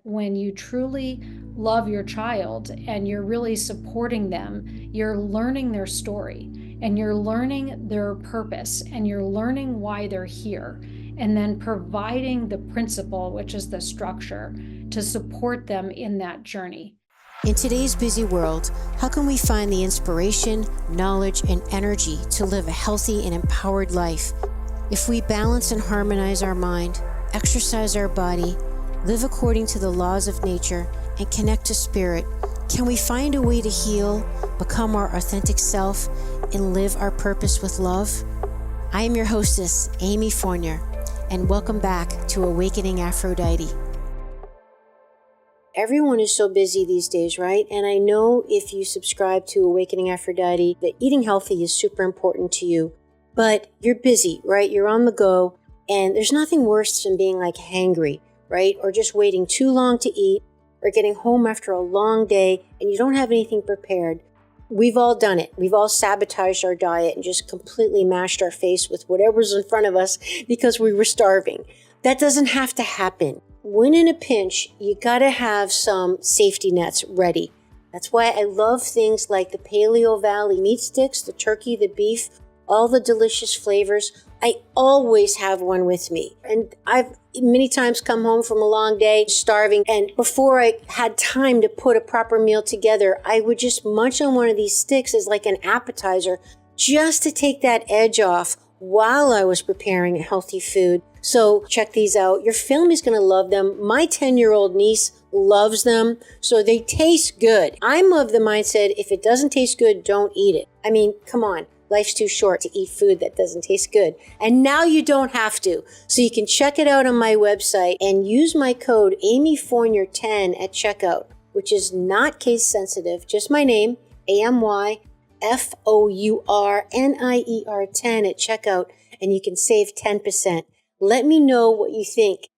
when you truly love your child and you're really supporting them, you're learning their story and you're learning their purpose and you're learning why they're here, and then providing the principle, which is the structure, to support them in that journey. In today's busy world, how can we find the inspiration, knowledge, and energy to live a healthy and empowered life? If we balance and harmonize our mind, exercise our body, live according to the laws of nature, and connect to spirit, can we find a way to heal, become our authentic self, and live our purpose with love? I am your hostess, Amy Fournier, and welcome back to Awakening Aphrodite. Everyone is so busy these days, right? And I know if you subscribe to Awakening Aphrodite, that eating healthy is super important to you. But you're busy, right? You're on the go, and there's nothing worse than being like hangry, right? Or just waiting too long to eat, or getting home after a long day and you don't have anything prepared. We've all done it. We've all sabotaged our diet and just completely mashed our face with whatever's in front of us because we were starving. That doesn't have to happen. When in a pinch, you gotta have some safety nets ready. That's why I love things like the Paleo Valley meat sticks, the turkey, the beef, all the delicious flavors. I always have one with me. And I've many times come home from a long day starving, and before I had time to put a proper meal together, I would just munch on one of these sticks as like an appetizer just to take that edge off while I was preparing a healthy food. So check these out. Your family's going to love them. My 10-year-old niece loves them, so they taste good. I'm of the mindset, if it doesn't taste good, don't eat it. I mean, come on. Life's too short to eat food that doesn't taste good. And now you don't have to. So you can check it out on my website and use my code AmyFournier10 at checkout, which is not case sensitive, just my name, AmyFournier10 at checkout, and you can save 10%. Let me know what you think.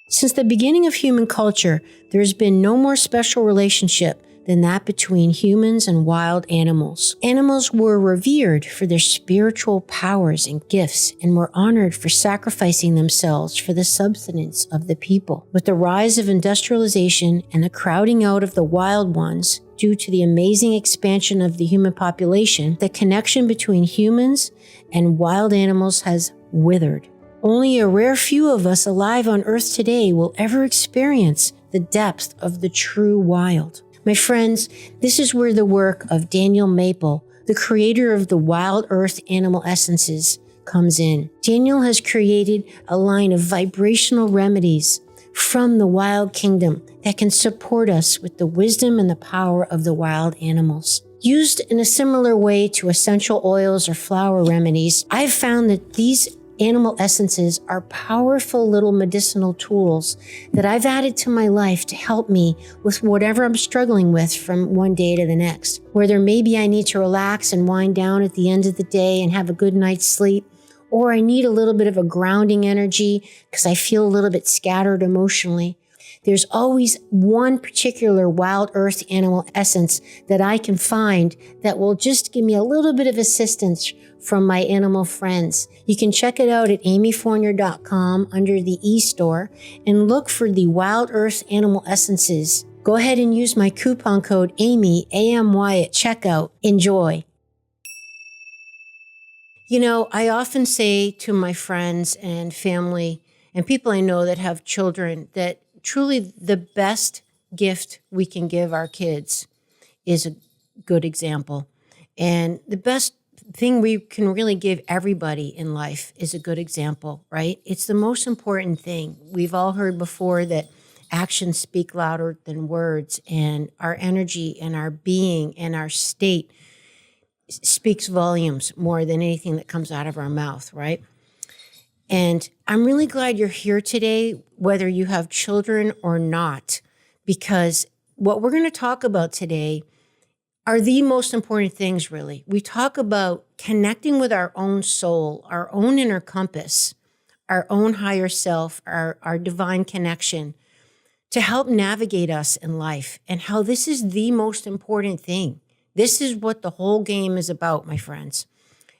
Since the beginning of human culture, there has been no more special relationship than that between humans and wild animals. Animals were revered for their spiritual powers and gifts and were honored for sacrificing themselves for the subsistence of the people. With the rise of industrialization and the crowding out of the wild ones due to the amazing expansion of the human population, the connection between humans and wild animals has withered. Only a rare few of us alive on Earth today will ever experience the depth of the true wild. My friends, this is where the work of Daniel Maple, the creator of the Wild Earth Animal Essences, comes in. Daniel has created a line of vibrational remedies from the wild kingdom that can support us with the wisdom and the power of the wild animals. Used in a similar way to essential oils or flower remedies, I've found that these animal essences are powerful little medicinal tools that I've added to my life to help me with whatever I'm struggling with from one day to the next. Whether maybe I need to relax and wind down at the end of the day and have a good night's sleep, or I need a little bit of a grounding energy because I feel a little bit scattered emotionally. There's always one particular wild earth animal essence that I can find that will just give me a little bit of assistance from my animal friends. You can check it out at amyfournier.com under the e-store and look for the Wild Earth Animal Essences. Go ahead and use my coupon code AMY, AMY at checkout. Enjoy. You know, I often say to my friends and family and people I know that have children that truly the best gift we can give our kids is a good example. And the best thing we can really give everybody in life is a good example, right? It's the most important thing. We've all heard before that actions speak louder than words, and our energy and our being and our state speaks volumes more than anything that comes out of our mouth, right? And I'm really glad you're here today, whether you have children or not, because what we're going to talk about today are the most important things, really. We talk about connecting with our own soul, our own inner compass, our own higher self, our divine connection to help navigate us in life, and how this is the most important thing. This is what the whole game is about, my friends.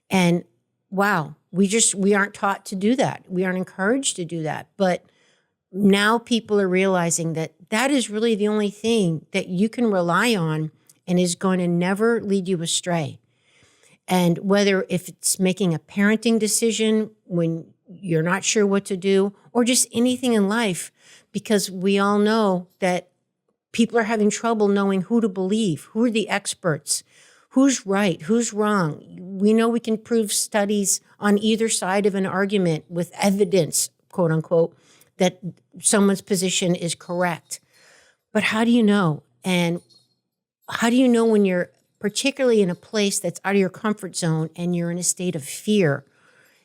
And wow, we aren't taught to do that. We aren't encouraged to do that. But now people are realizing that that is really the only thing that you can rely on and is going to never lead you astray. And whether if it's making a parenting decision when you're not sure what to do, or just anything in life, because we all know that people are having trouble knowing who to believe, who are the experts, who's right, who's wrong. We know we can prove studies on either side of an argument with evidence, quote unquote, that someone's position is correct. But how do you know? And how do you know when you're particularly in a place that's out of your comfort zone and you're in a state of fear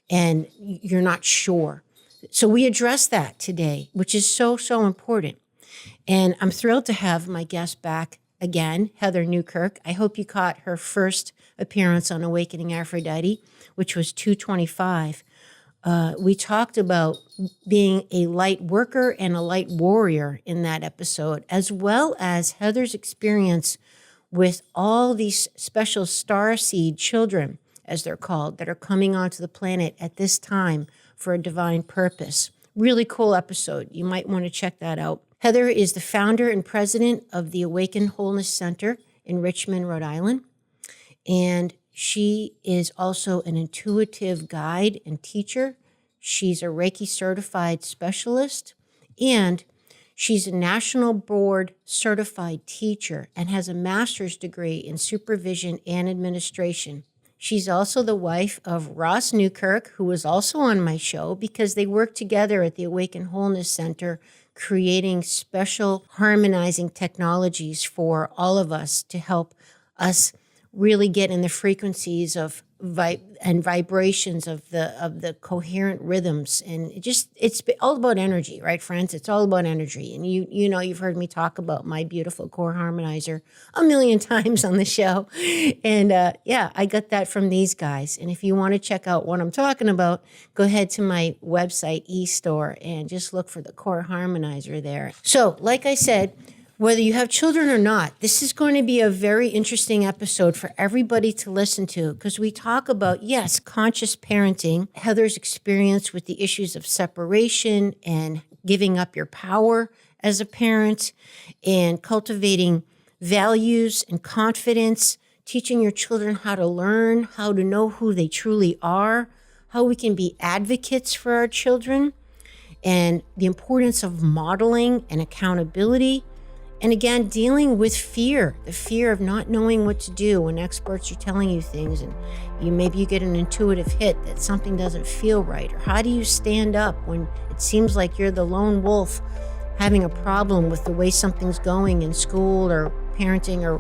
and you're not sure? So we address that today, which is so, so important. And I'm thrilled to have my guest back again, Heather Newkirk. I hope you caught her first appearance on Awakening Aphrodite, which was 225. We talked about being a light worker and a light warrior in that episode, as well as Heather's experience with all these special starseed children, as they're called, that are coming onto the planet at this time for a divine purpose. Really cool episode. You might want to check that out. Heather is the founder and president of the Awaken Wholeness Center in Richmond, Rhode Island. And she is also an intuitive guide and teacher. She's a Reiki certified specialist, and she's a national board certified teacher and has a master's degree in supervision and administration. She's also the wife of Ross Newkirk, who was also on my show because they work together at the Awaken Wholeness Center, creating special harmonizing technologies for all of us to help us really get in the frequencies of vibrations of the coherent rhythms. And it's all about energy, right, friends? It's all about energy. And you know, you've heard me talk about my beautiful core harmonizer a million times on the show. And yeah, I got that from these guys. And if you want to check out what I'm talking about, go ahead to my website, eStore, and just look for the core harmonizer there. So, like I said, whether you have children or not, this is going to be a very interesting episode for everybody to listen to, because we talk about, yes, conscious parenting, Heather's experience with the issues of separation and giving up your power as a parent, and cultivating values and confidence, teaching your children how to learn, how to know who they truly are, how we can be advocates for our children, and the importance of modeling and accountability. And again, dealing with fear, the fear of not knowing what to do when experts are telling you things, and maybe you get an intuitive hit that something doesn't feel right. Or how do you stand up when it seems like you're the lone wolf having a problem with the way something's going in school or parenting or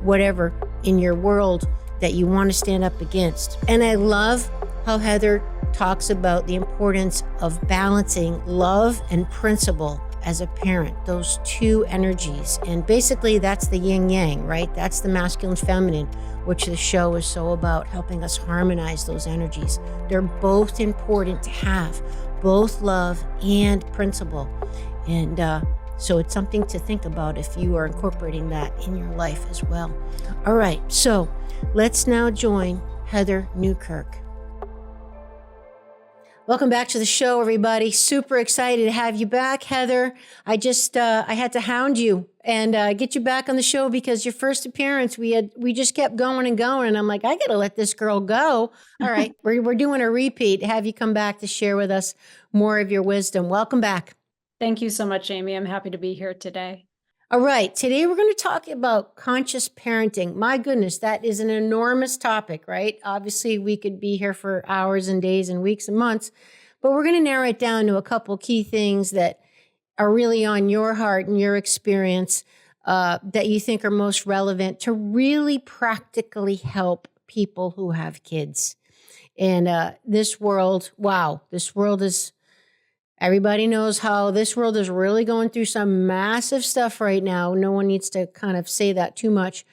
whatever in your world that you want to stand up against. And I love how Heather talks about the importance of balancing love and principle as a parent, those two energies. And basically that's the yin yang, right? That's the masculine feminine, which the show is so about, helping us harmonize those energies. They're both important to have, both love and principle. And so it's something to think about if you are incorporating that in your life as well. All right, so let's now join Heather Newkirk. Welcome back to the show, everybody. Super excited to have you back, Heather. I had to hound you and get you back on the show because your first appearance, we just kept going and going. And I'm like, I got to let this girl go. All right, we're doing a repeat. Have you come back to share with us more of your wisdom. Welcome back. Thank you so much, Amy. I'm happy to be here today. All right, today we're going to talk about conscious parenting. My goodness, that is an enormous topic, right? Obviously, we could be here for hours and days and weeks and months, but we're going to narrow it down to a couple key things that are really on your heart and your experience that you think are most relevant to really practically help people who have kids. And this world, wow, this world is... Everybody knows how this world is really going through some massive stuff right now. No one needs to kind of say that too much.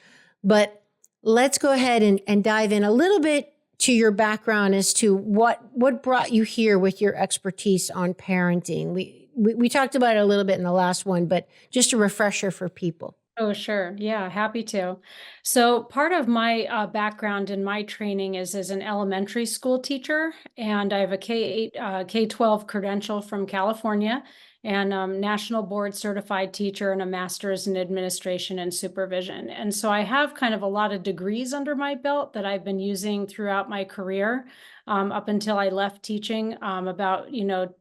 But let's go ahead and dive in a little bit to your background as to what brought you here with your expertise on parenting. We talked about it a little bit in the last one, but just a refresher for people. Oh, sure. Yeah, happy to. So part of my background and my training is as an elementary school teacher, and I have a K-8, K-12 credential from California, and national board certified teacher and a master's in administration and supervision. And so I have kind of a lot of degrees under my belt that I've been using throughout my career, up until I left teaching, about,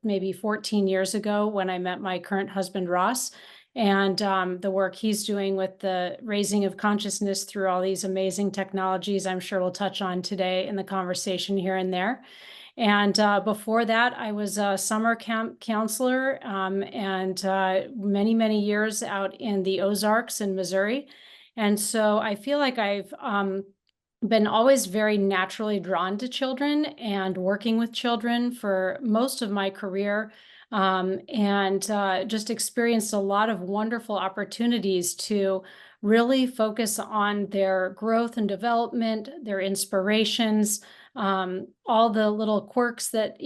maybe 14 years ago when I met my current husband, Ross, and the work he's doing with the raising of consciousness through all these amazing technologies, I'm sure we'll touch on today in the conversation here and there. And before that, I was a summer camp counselor, and many, many years out in the Ozarks in Missouri. And so I feel like I've been always very naturally drawn to children and working with children for most of my career, and just experienced a lot of wonderful opportunities to really focus on their growth and development, their inspirations, all the little quirks that,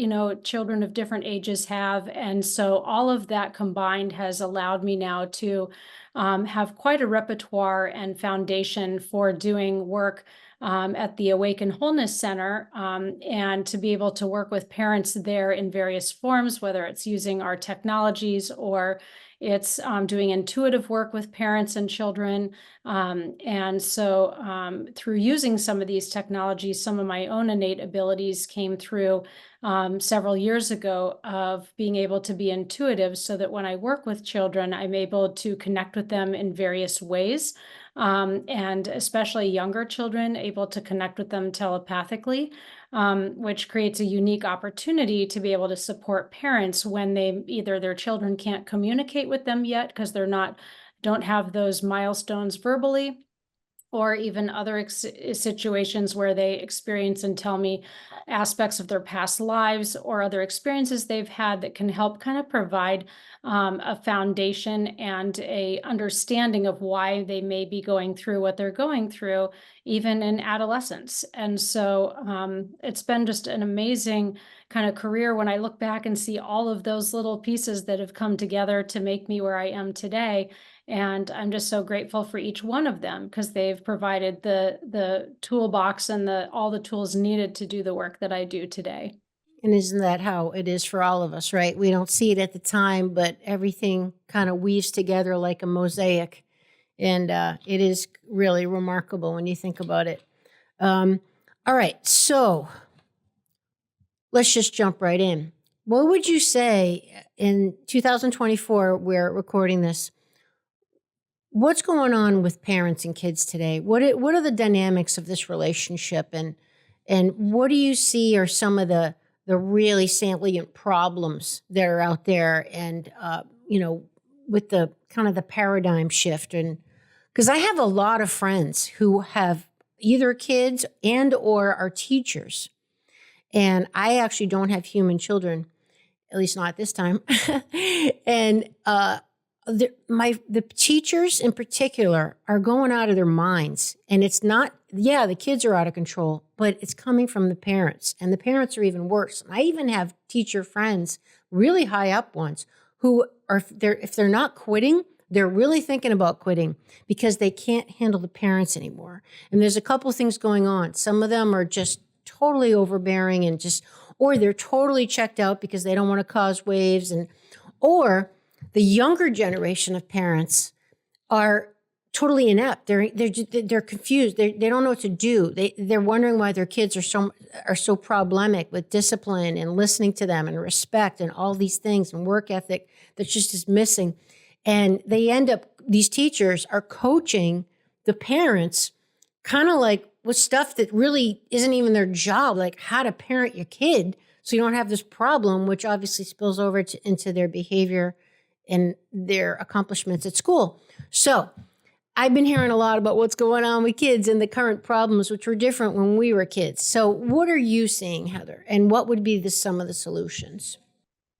children of different ages have. And so all of that combined has allowed me now to have quite a repertoire and foundation for doing work at the Awaken Wholeness Center, and to be able to work with parents there in various forms, whether it's using our technologies or it's doing intuitive work with parents and children. And so through using some of these technologies, some of my own innate abilities came through several years ago of being able to be intuitive so that when I work with children, I'm able to connect with them in various ways. And especially younger children, able to connect with them telepathically, which creates a unique opportunity to be able to support parents when either their children can't communicate with them yet because don't have those milestones verbally, or even other situations where they experience and tell me aspects of their past lives or other experiences they've had that can help kind of provide a foundation and a understanding of why they may be going through what they're going through, even in adolescence. And so it's been just an amazing kind of career when I look back and see all of those little pieces that have come together to make me where I am today. And I'm just so grateful for each one of them because they've provided the toolbox and all the tools needed to do the work that I do today. And isn't that how it is for all of us, right? We don't see it at the time, but everything kind of weaves together like a mosaic. And it is really remarkable when you think about it. All right, so let's just jump right in. What would you say in 2024, we're recording this, what's going on with parents and kids today? What are the dynamics of this relationship, and what do you see are some of the really salient problems that are out there, and with the kind of the paradigm shift? And because I have a lot of friends who have either kids and or are teachers, and I actually don't have human children, at least not at this time, and the teachers in particular are going out of their minds, and it's not, the kids are out of control, but it's coming from the parents, and the parents are even worse. And I even have teacher friends, really high up ones, who if they're not quitting, they're really thinking about quitting because they can't handle the parents anymore. And there's a couple of things going on. Some of them are just totally overbearing or they're totally checked out because they don't want to cause waves, or the younger generation of parents are totally inept. They're confused. They don't know what to do. They're wondering why their kids are so problematic with discipline and listening to them and respect and all these things and work ethic that just is missing. And these teachers are coaching the parents kind of like with stuff that really isn't even their job, like how to parent your kid so you don't have this problem, which obviously spills over into their behavior and their accomplishments at school. So I've been hearing a lot about what's going on with kids and the current problems, which were different when we were kids. So what are you seeing, Heather? And what would be some of the solutions?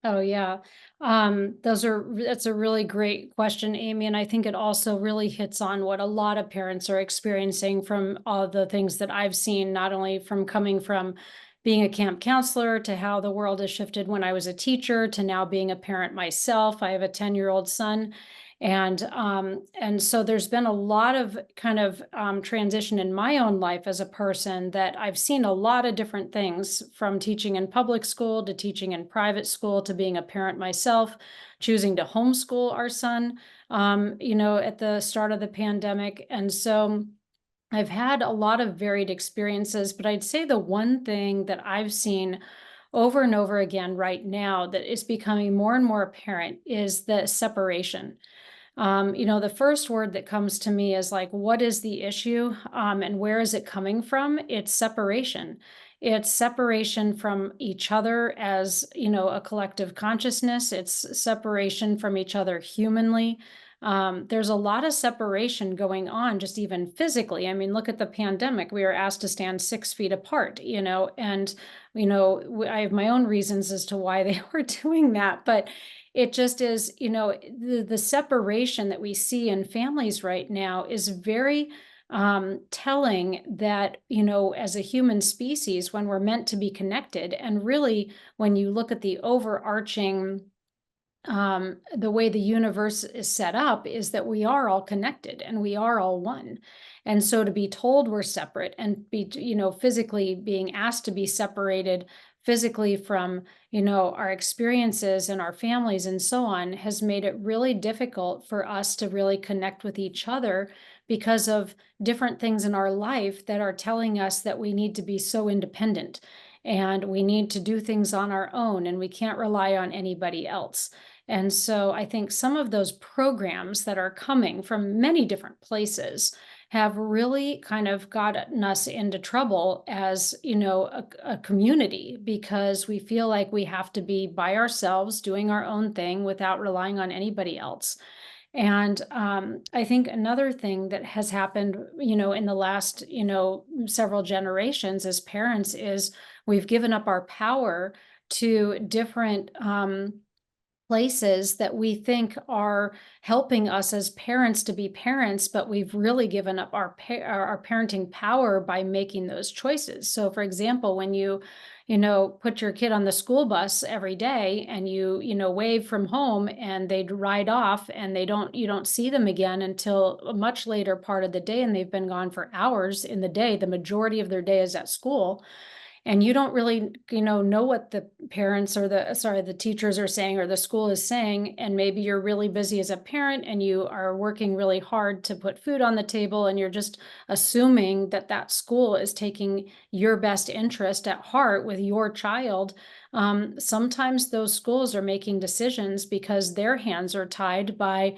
Oh, yeah. That's a really great question, Amy. And I think it also really hits on what a lot of parents are experiencing from all the things that I've seen, not only from coming from being a camp counselor to how the world has shifted when I was a teacher to now being a parent myself. I have a 10-year-old son. And so there's been a lot of kind of transition in my own life as a person, that I've seen a lot of different things, from teaching in public school to teaching in private school to being a parent myself, choosing to homeschool our son, at the start of the pandemic. And so I've had a lot of varied experiences, but I'd say the one thing that I've seen over and over again right now that is becoming more and more apparent is the separation. The first word that comes to me is like, what is the issue? And where is it coming from? It's separation. It's separation from each other as, a collective consciousness. It's separation from each other humanly. There's a lot of separation going on, just even physically. I mean, look at the pandemic. We were asked to stand 6 feet apart, I have my own reasons as to why they were doing that, but it just is, the separation that we see in families right now is very telling that, as a human species, when we're meant to be connected, and really, when you look at the overarching the way the universe is set up, is that we are all connected and we are all one. And so to be told we're separate, and be, physically being asked to be separated physically from, our experiences and our families and so on, has made it really difficult for us to really connect with each other, because of different things in our life that are telling us that we need to be so independent, and we need to do things on our own, and we can't rely on anybody else. And so I think some of those programs that are coming from many different places have really kind of gotten us into trouble as, a community, because we feel like we have to be by ourselves doing our own thing without relying on anybody else. And I think another thing that has happened, in the last, several generations as parents, is we've given up our power to different places that we think are helping us as parents to be parents, but we've really given up our parenting power by making those choices. So, for example, when put your kid on the school bus every day, and wave from home, and they ride off, and you don't see them again until a much later part of the day, and they've been gone for hours in the day. The majority of their day is at school, and you don't really know what the parents, or the teachers are saying, or the school is saying, and maybe you're really busy as a parent, and you are working really hard to put food on the table, and you're just assuming that that school is taking your best interest at heart with your child. Sometimes those schools are making decisions because their hands are tied by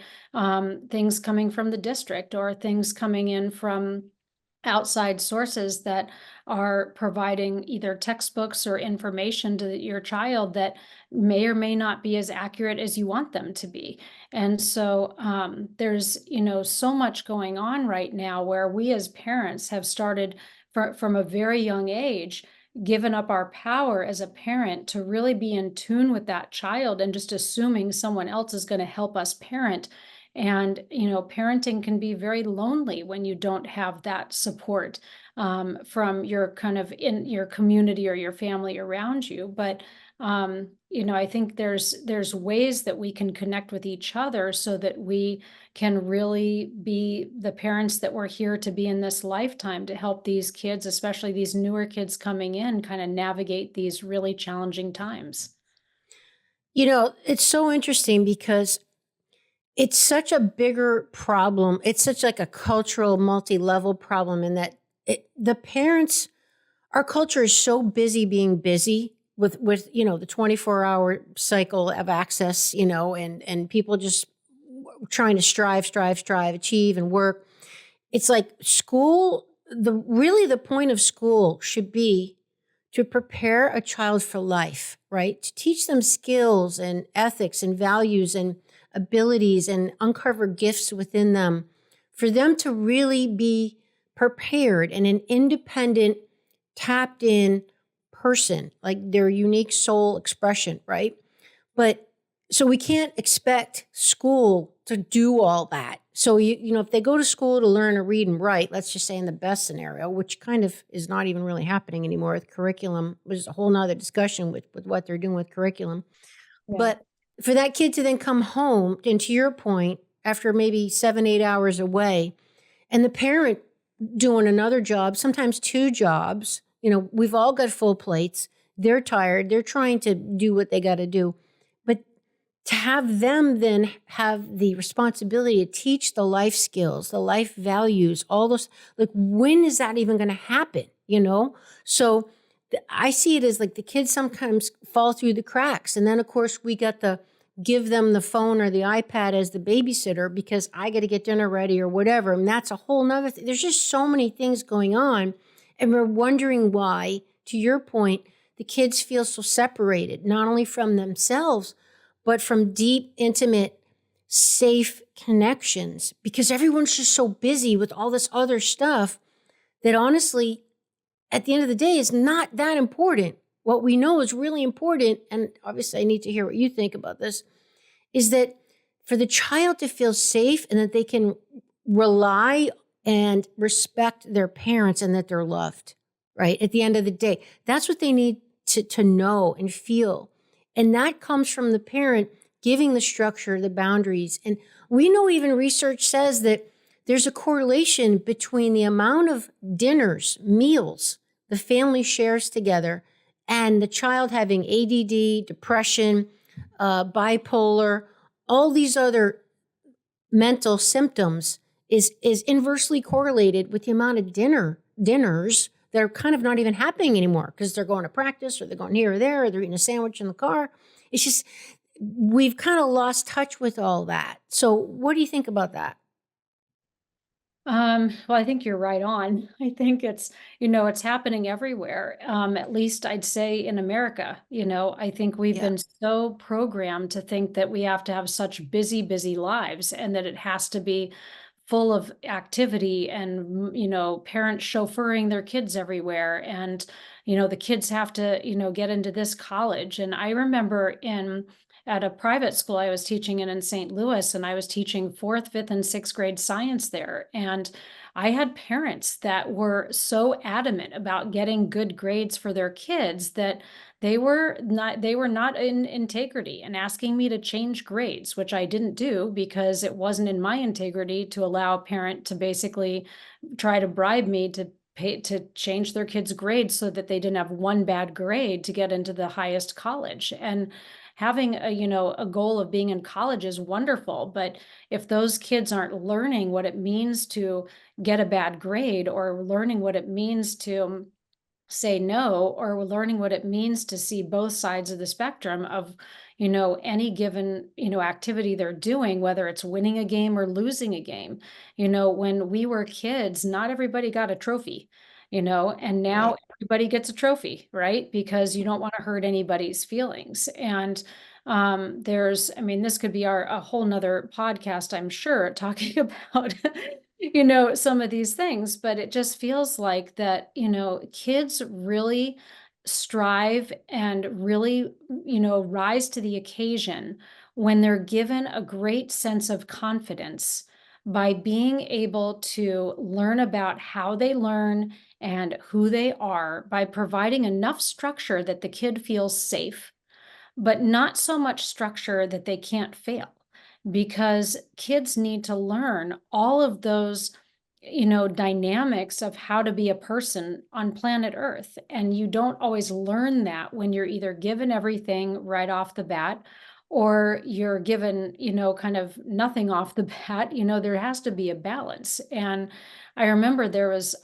things coming from the district, or things coming in from outside sources that are providing either textbooks or information to your child that may or may not be as accurate as you want them to be. And so there's, so much going on right now, where we as parents have started from a very young age, given up our power as a parent to really be in tune with that child, and just assuming someone else is going to help us parent. And, parenting can be very lonely when you don't have that support from your kind of in your community or your family around you. But, I think there's ways that we can connect with each other, so that we can really be the parents that we're here to be in this lifetime, to help these kids, especially these newer kids coming in, kind of navigate these really challenging times. It's so interesting because it's such a bigger problem. It's such like a cultural, multi-level problem, in that the parents, our culture is so busy being busy with the 24-hour cycle of access, and people just trying to strive, achieve, and work. It's like school, the point of school should be to prepare a child for life, right? To teach them skills and ethics and values and abilities, and uncover gifts within them, for them to really be prepared and an independent, tapped in person, like their unique soul expression, right? But so we can't expect school to do all that. So if they go to school to learn to read and write, let's just say in the best scenario, which kind of is not even really happening anymore with curriculum, which is a whole nother discussion with what they're doing with curriculum. Yeah. But for that kid to then come home, and to your point, after maybe 7, 8 hours away, and the parent doing another job, sometimes two jobs. We've all got full plates. They're tired. They're trying to do what they got to do. But to have them then have the responsibility to teach the life skills, the life values, all those, like, when is that even going to happen? So I see it as like the kids sometimes fall through the cracks. And then, of course, we got the give them the phone or the iPad as the babysitter because I got to get dinner ready or whatever. And that's a whole nother thing. There's just so many things going on. And we're wondering why, to your point, the kids feel so separated, not only from themselves, but from deep, intimate, safe connections, because everyone's just so busy with all this other stuff that honestly, at the end of the day, is not that important. What we know is really important, and obviously I need to hear what you think about this, is that for the child to feel safe and that they can rely and respect their parents and that they're loved, right? At the end of the day, that's what they need to know and feel. And that comes from the parent giving the structure, the boundaries. And we know even research says that there's a correlation between the amount of dinners, meals the family shares together and the child having ADD, depression, bipolar, all these other mental symptoms is inversely correlated with the amount of dinners that are kind of not even happening anymore because they're going to practice or they're going here or there or they're eating a sandwich in the car. It's just, we've kind of lost touch with all that. So what do you think about that? Well, I think you're right on. I think it's happening everywhere. At least I'd say in America, I think we've Yeah. been so programmed to think that we have to have such busy, busy lives and that it has to be full of activity and, parents chauffeuring their kids everywhere. And, the kids have to, get into this college. And I remember at a private school I was teaching in St. Louis, and I was teaching fourth, fifth, and sixth grade science there. And I had parents that were so adamant about getting good grades for their kids that they were not in integrity and asking me to change grades, which I didn't do because it wasn't in my integrity to allow a parent to basically try to bribe me to pay to change their kids' grades so that they didn't have one bad grade to get into the highest college. And having a goal of being in college is wonderful, but if those kids aren't learning what it means to get a bad grade or learning what it means to say no, or learning what it means to see both sides of the spectrum of any given activity they're doing, whether it's winning a game or losing a game. When we were kids, not everybody got a trophy, and now Right. everybody gets a trophy, right? Because you don't want to hurt anybody's feelings. And this could be a whole nother podcast, I'm sure, talking about some of these things, but it just feels like that, kids really strive and really, rise to the occasion when they're given a great sense of confidence by being able to learn about how they learn and who they are by providing enough structure that the kid feels safe, but not so much structure that they can't fail, because kids need to learn all of those dynamics of how to be a person on planet Earth. And you don't always learn that when you're either given everything right off the bat or you're given kind of nothing off the bat. There has to be a balance. And I remember there was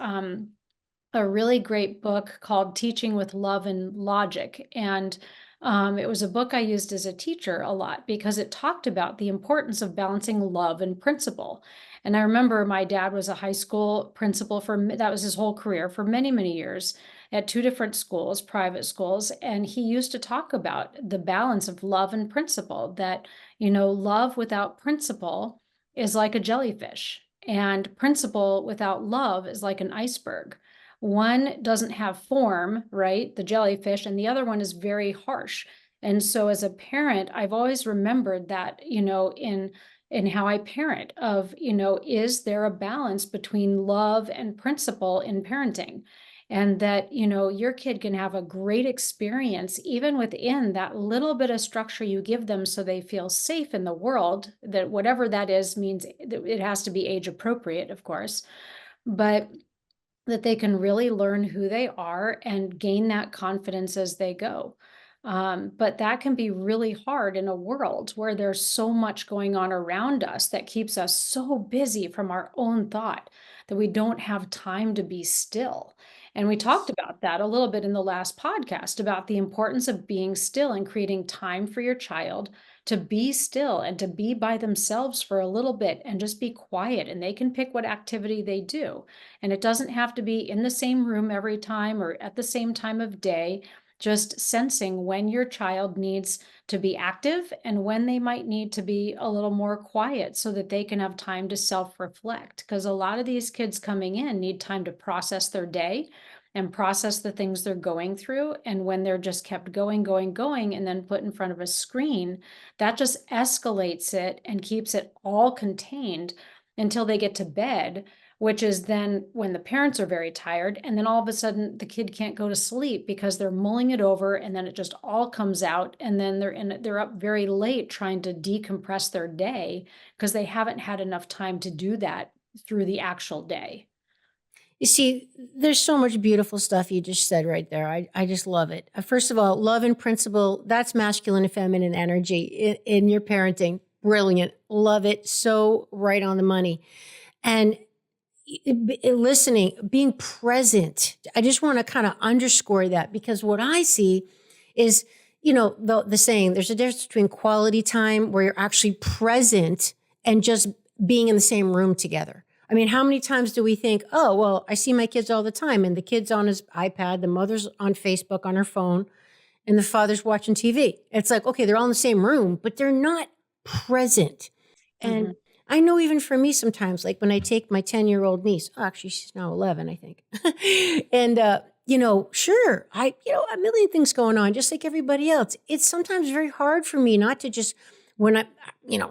a really great book called Teaching with Love and Logic. And it was a book I used as a teacher a lot because it talked about the importance of balancing love and principle. And I remember my dad was a high school principal that was his whole career for many, many years at two different schools, private schools. And he used to talk about the balance of love and principle, that, love without principle is like a jellyfish, and principle without love is like an iceberg. One doesn't have form, right? The jellyfish, and the other one is very harsh. And so as a parent, I've always remembered that, in how I parent of, is there a balance between love and principle in parenting? and that, your kid can have a great experience even within that little bit of structure you give them so they feel safe in the world, that whatever that is means that it has to be age appropriate, of course, but that they can really learn who they are and gain that confidence as they go. But that can be really hard in a world where there's so much going on around us that keeps us so busy from our own thought that we don't have time to be still. And we talked about that a little bit in the last podcast about the importance of being still and creating time for your child to be still and to be by themselves for a little bit and just be quiet. And they can pick what activity they do. And it doesn't have to be in the same room every time or at the same time of day, just sensing when your child needs to be active and when they might need to be a little more quiet so that they can have time to self reflect. Because a lot of these kids coming in need time to process their day and process the things they're going through. And when they're just kept going, going, going, and then put in front of a screen, that just escalates it and keeps it all contained until they get to bed, which is then when the parents are very tired. And then all of a sudden the kid can't go to sleep because they're mulling it over, and then it just all comes out. And then they're up very late trying to decompress their day because they haven't had enough time to do that through the actual day. You see, there's so much beautiful stuff you just said right there. I just love it. First of all, love and principle, that's masculine and feminine energy in your parenting. Brilliant. Love it. So right on the money. And listening, being present. I just want to kind of underscore that, because what I see is, the saying, there's a difference between quality time where you're actually present and just being in the same room together. I mean, how many times do we think, oh, well, I see my kids all the time, and the kid's on his iPad, the mother's on Facebook on her phone, and the father's watching TV. It's like, okay, they're all in the same room, but they're not present. And Mhm. I know even for me sometimes, like when I take my 10-year-old niece, oh, actually, she's now 11, I think. And, sure, a million things going on, just like everybody else. It's sometimes very hard for me not to just, when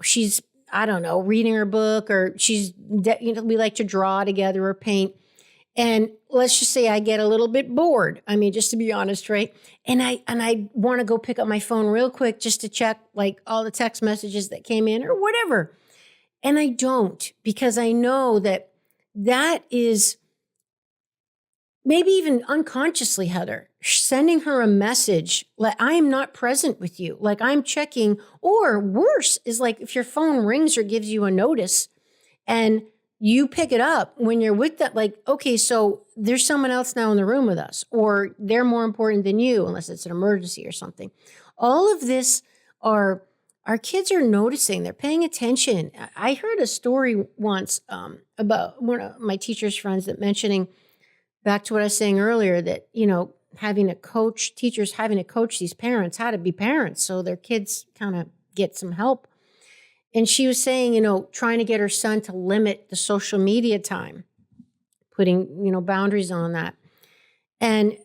she's, I don't know, reading her book, or we like to draw together or paint. And let's just say I get a little bit bored. I mean, just to be honest, right? And I want to go pick up my phone real quick just to check like all the text messages that came in or whatever. And I don't, because I know that is maybe even unconsciously, Heather, sending her a message like, I am not present with you. Like, I'm checking, or worse is like if your phone rings or gives you a notice and you pick it up when you're with that, like, okay, so there's someone else now in the room with us, or they're more important than you, unless it's an emergency or something. All of this are, our kids are noticing, they're paying attention. I heard a story once about one of my teacher's friends that mentioning, back to what I was saying earlier, that, teachers having to coach these parents how to be parents so their kids kind of get some help. And she was saying, trying to get her son to limit the social media time, putting, boundaries on that. And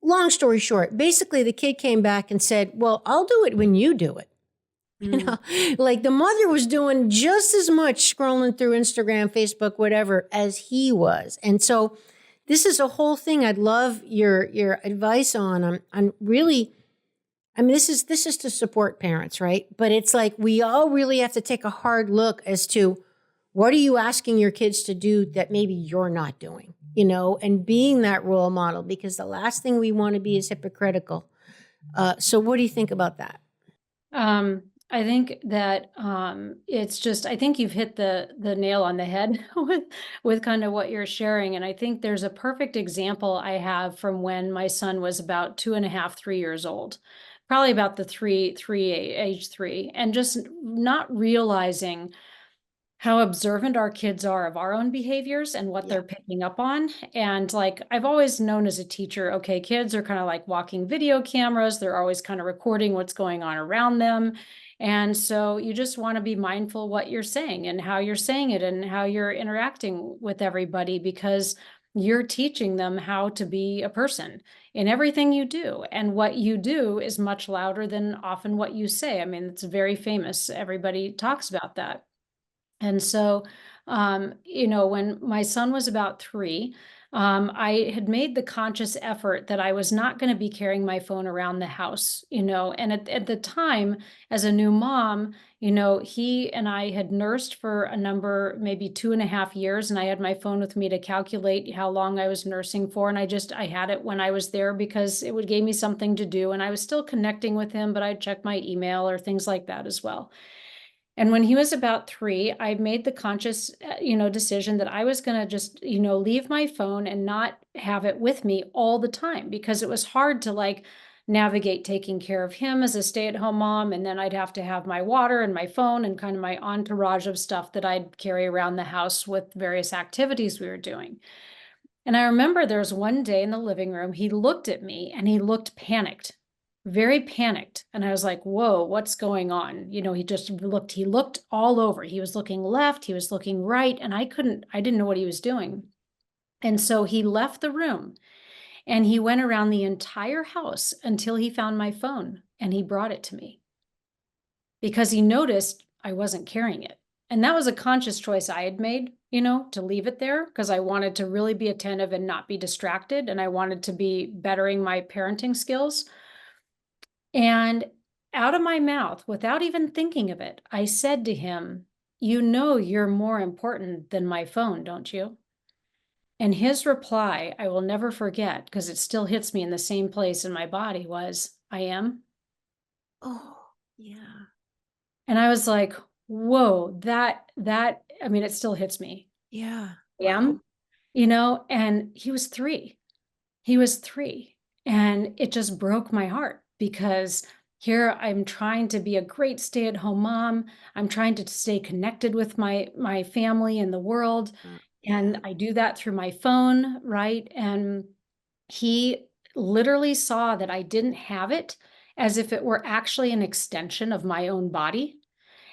long story short, basically the kid came back and said, well, I'll do it when you do it. Mm. Like the mother was doing just as much scrolling through Instagram, Facebook, whatever, as he was. And so this is a whole thing I'd love your advice on really. I mean, this is to support parents, right? But it's like we all really have to take a hard look as to what are you asking your kids to do that maybe you're not doing, and being that role model, because the last thing we want to be is hypocritical. So what do you think about that? I think that it's just, I think you've hit the nail on the head with kind of what you're sharing. And I think there's a perfect example I have from when my son was about 2.5, 3 years old, probably about the age three, and just not realizing how observant our kids are of our own behaviors and what Yeah. they're picking up on. And like, I've always known as a teacher, okay, kids are kind of like walking video cameras. They're always kind of recording what's going on around them. And so you just want to be mindful what you're saying and how you're saying it and how you're interacting with everybody, because you're teaching them how to be a person in everything you do. And what you do is much louder than often what you say. I mean, it's very famous. Everybody talks about that. And so, when my son was about three, I had made the conscious effort that I was not going to be carrying my phone around the house, and at the time, as a new mom, he and I had nursed for a number, maybe 2.5 years, and I had my phone with me to calculate how long I was nursing for. And I had it when I was there because it would give me something to do. And I was still connecting with him, but I'd check my email or things like that as well. And when he was about 3, I made the conscious, decision that I was going to just, leave my phone and not have it with me all the time, because it was hard to like navigate taking care of him as a stay-at-home mom. And then I'd have to have my water and my phone and kind of my entourage of stuff that I'd carry around the house with various activities we were doing. And I remember there was one day in the living room, he looked at me and he looked panicked, very panicked. And I was like, whoa, what's going on? He looked all over. He was looking left, he was looking right, and I didn't know what he was doing. And so he left the room and he went around the entire house until he found my phone and he brought it to me because he noticed I wasn't carrying it. And that was a conscious choice I had made, to leave it there because I wanted to really be attentive and not be distracted. And I wanted to be bettering my parenting skills. And out of my mouth, without even thinking of it, I said to him, you're more important than my phone, don't you? And his reply, I will never forget because it still hits me in the same place in my body, was, I am. Oh, yeah. And I was like, whoa, I mean, it still hits me. Yeah. Wow. Am, and he was 3. He was 3. And it just broke my heart because here I'm trying to be a great stay-at-home mom. I'm trying to stay connected with my family and the world. Yeah. And I do that through my phone, right? And he literally saw that I didn't have it as if it were actually an extension of my own body.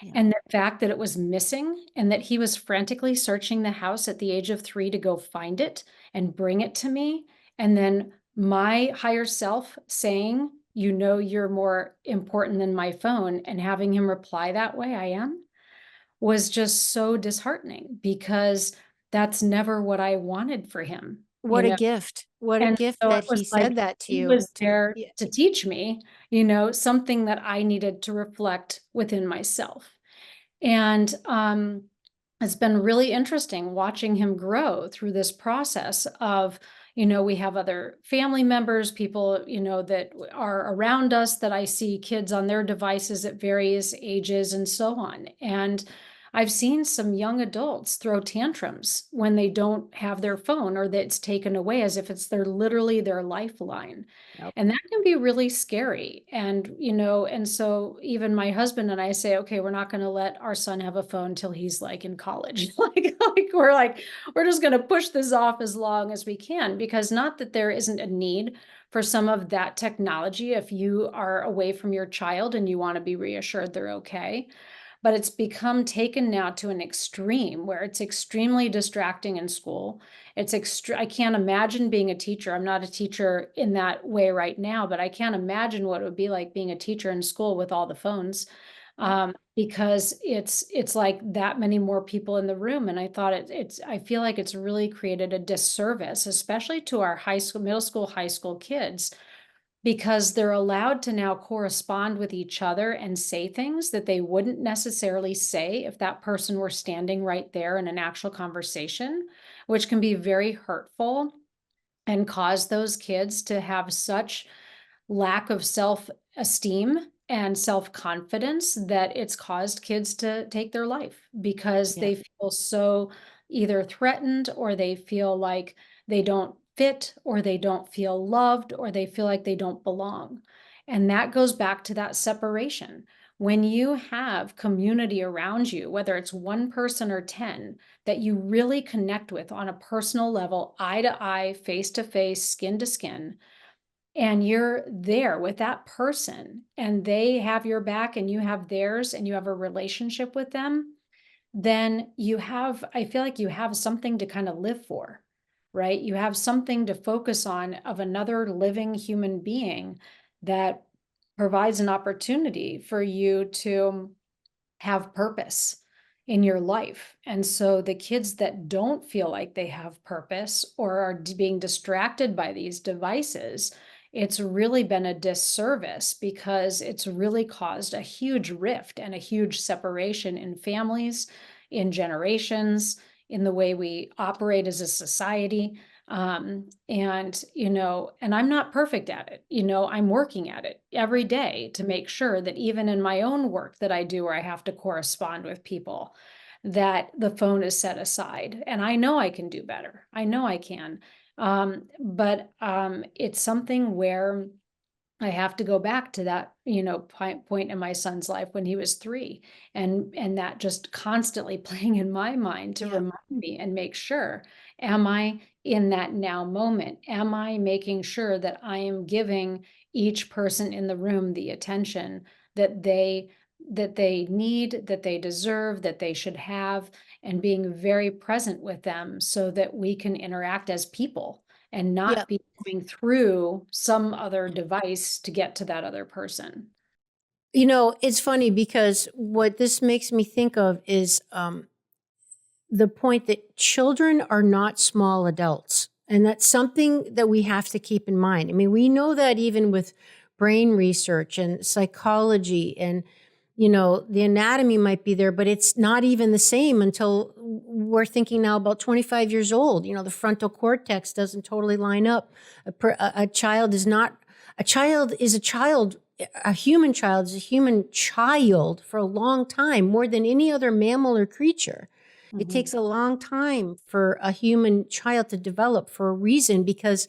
Yeah. And the fact that it was missing and that he was frantically searching the house at the age of 3 to go find it and bring it to me. And then my higher self saying, you're more important than my phone, and having him reply that way, I am, was just so disheartening because that's never what I wanted for him, What a gift. What a And gift so it that he was like said that to he you was to, there yeah. to teach me, something that I needed to reflect within myself. And it's been really interesting watching him grow through this process of, we have other family members, people, that are around us that I see kids on their devices at various ages and so on. And I've seen some young adults throw tantrums when they don't have their phone or that's taken away as if it's literally their lifeline. Yep. And that can be really scary. And so even my husband and I say, okay, we're not going to let our son have a phone till he's like in college. We're just going to push this off as long as we can, because not that there isn't a need for some of that technology if you are away from your child and you want to be reassured they're okay. But it's become taken now to an extreme where it's extremely distracting in school. I can't imagine being a teacher. I'm not a teacher in that way right now, but I can't imagine what it would be like being a teacher in school with all the phones. Yep. Because it's like that many more people in the room. And I thought I feel like it's really created a disservice, especially to our high school, middle school, high school kids, because they're allowed to now correspond with each other and say things that they wouldn't necessarily say if that person were standing right there in an actual conversation, which can be very hurtful and cause those kids to have such lack of self-esteem and self-confidence that it's caused kids to take their life because Yep. they feel so either threatened, or they feel like they don't fit, or they don't feel loved, or they feel like they don't belong. And that goes back to that separation. When you have community around you, whether it's one person or 10, that you really connect with on a personal level, eye to eye, face to face, skin to skin, and you're there with that person and they have your back and you have theirs and you have a relationship with them, then I feel like you have something to kind of live for, right? You have something to focus on of another living human being that provides an opportunity for you to have purpose in your life. And so the kids that don't feel like they have purpose or are being distracted by these devices, it's really been a disservice because it's really caused a huge rift and a huge separation in families, in generations, in the way we operate as a society. And I'm not perfect at it. I'm working at it every day to make sure that even in my own work that I do, where I have to correspond with people, that the phone is set aside. And I know I can do better. I know I can. But it's something where I have to go back to that, point in my son's life when he was 3, and that just constantly playing in my mind to Yep. remind me and make sure, am I in that now moment? Am I making sure that I am giving each person in the room the attention that they need, that they deserve, that they should have, and being very present with them so that we can interact as people and not Yep. be going through some other device to get to that other person. It's funny because what this makes me think of is the point that children are not small adults. And that's something that we have to keep in mind. I mean, we know that even with brain research and psychology and, the anatomy might be there, but it's not even the same until we're thinking now about 25 years old. The frontal cortex doesn't totally line up. A child is not, a child is a child. A human child is a human child for a long time, more than any other mammal or creature. It Mhm, takes a long time for a human child to develop for a reason because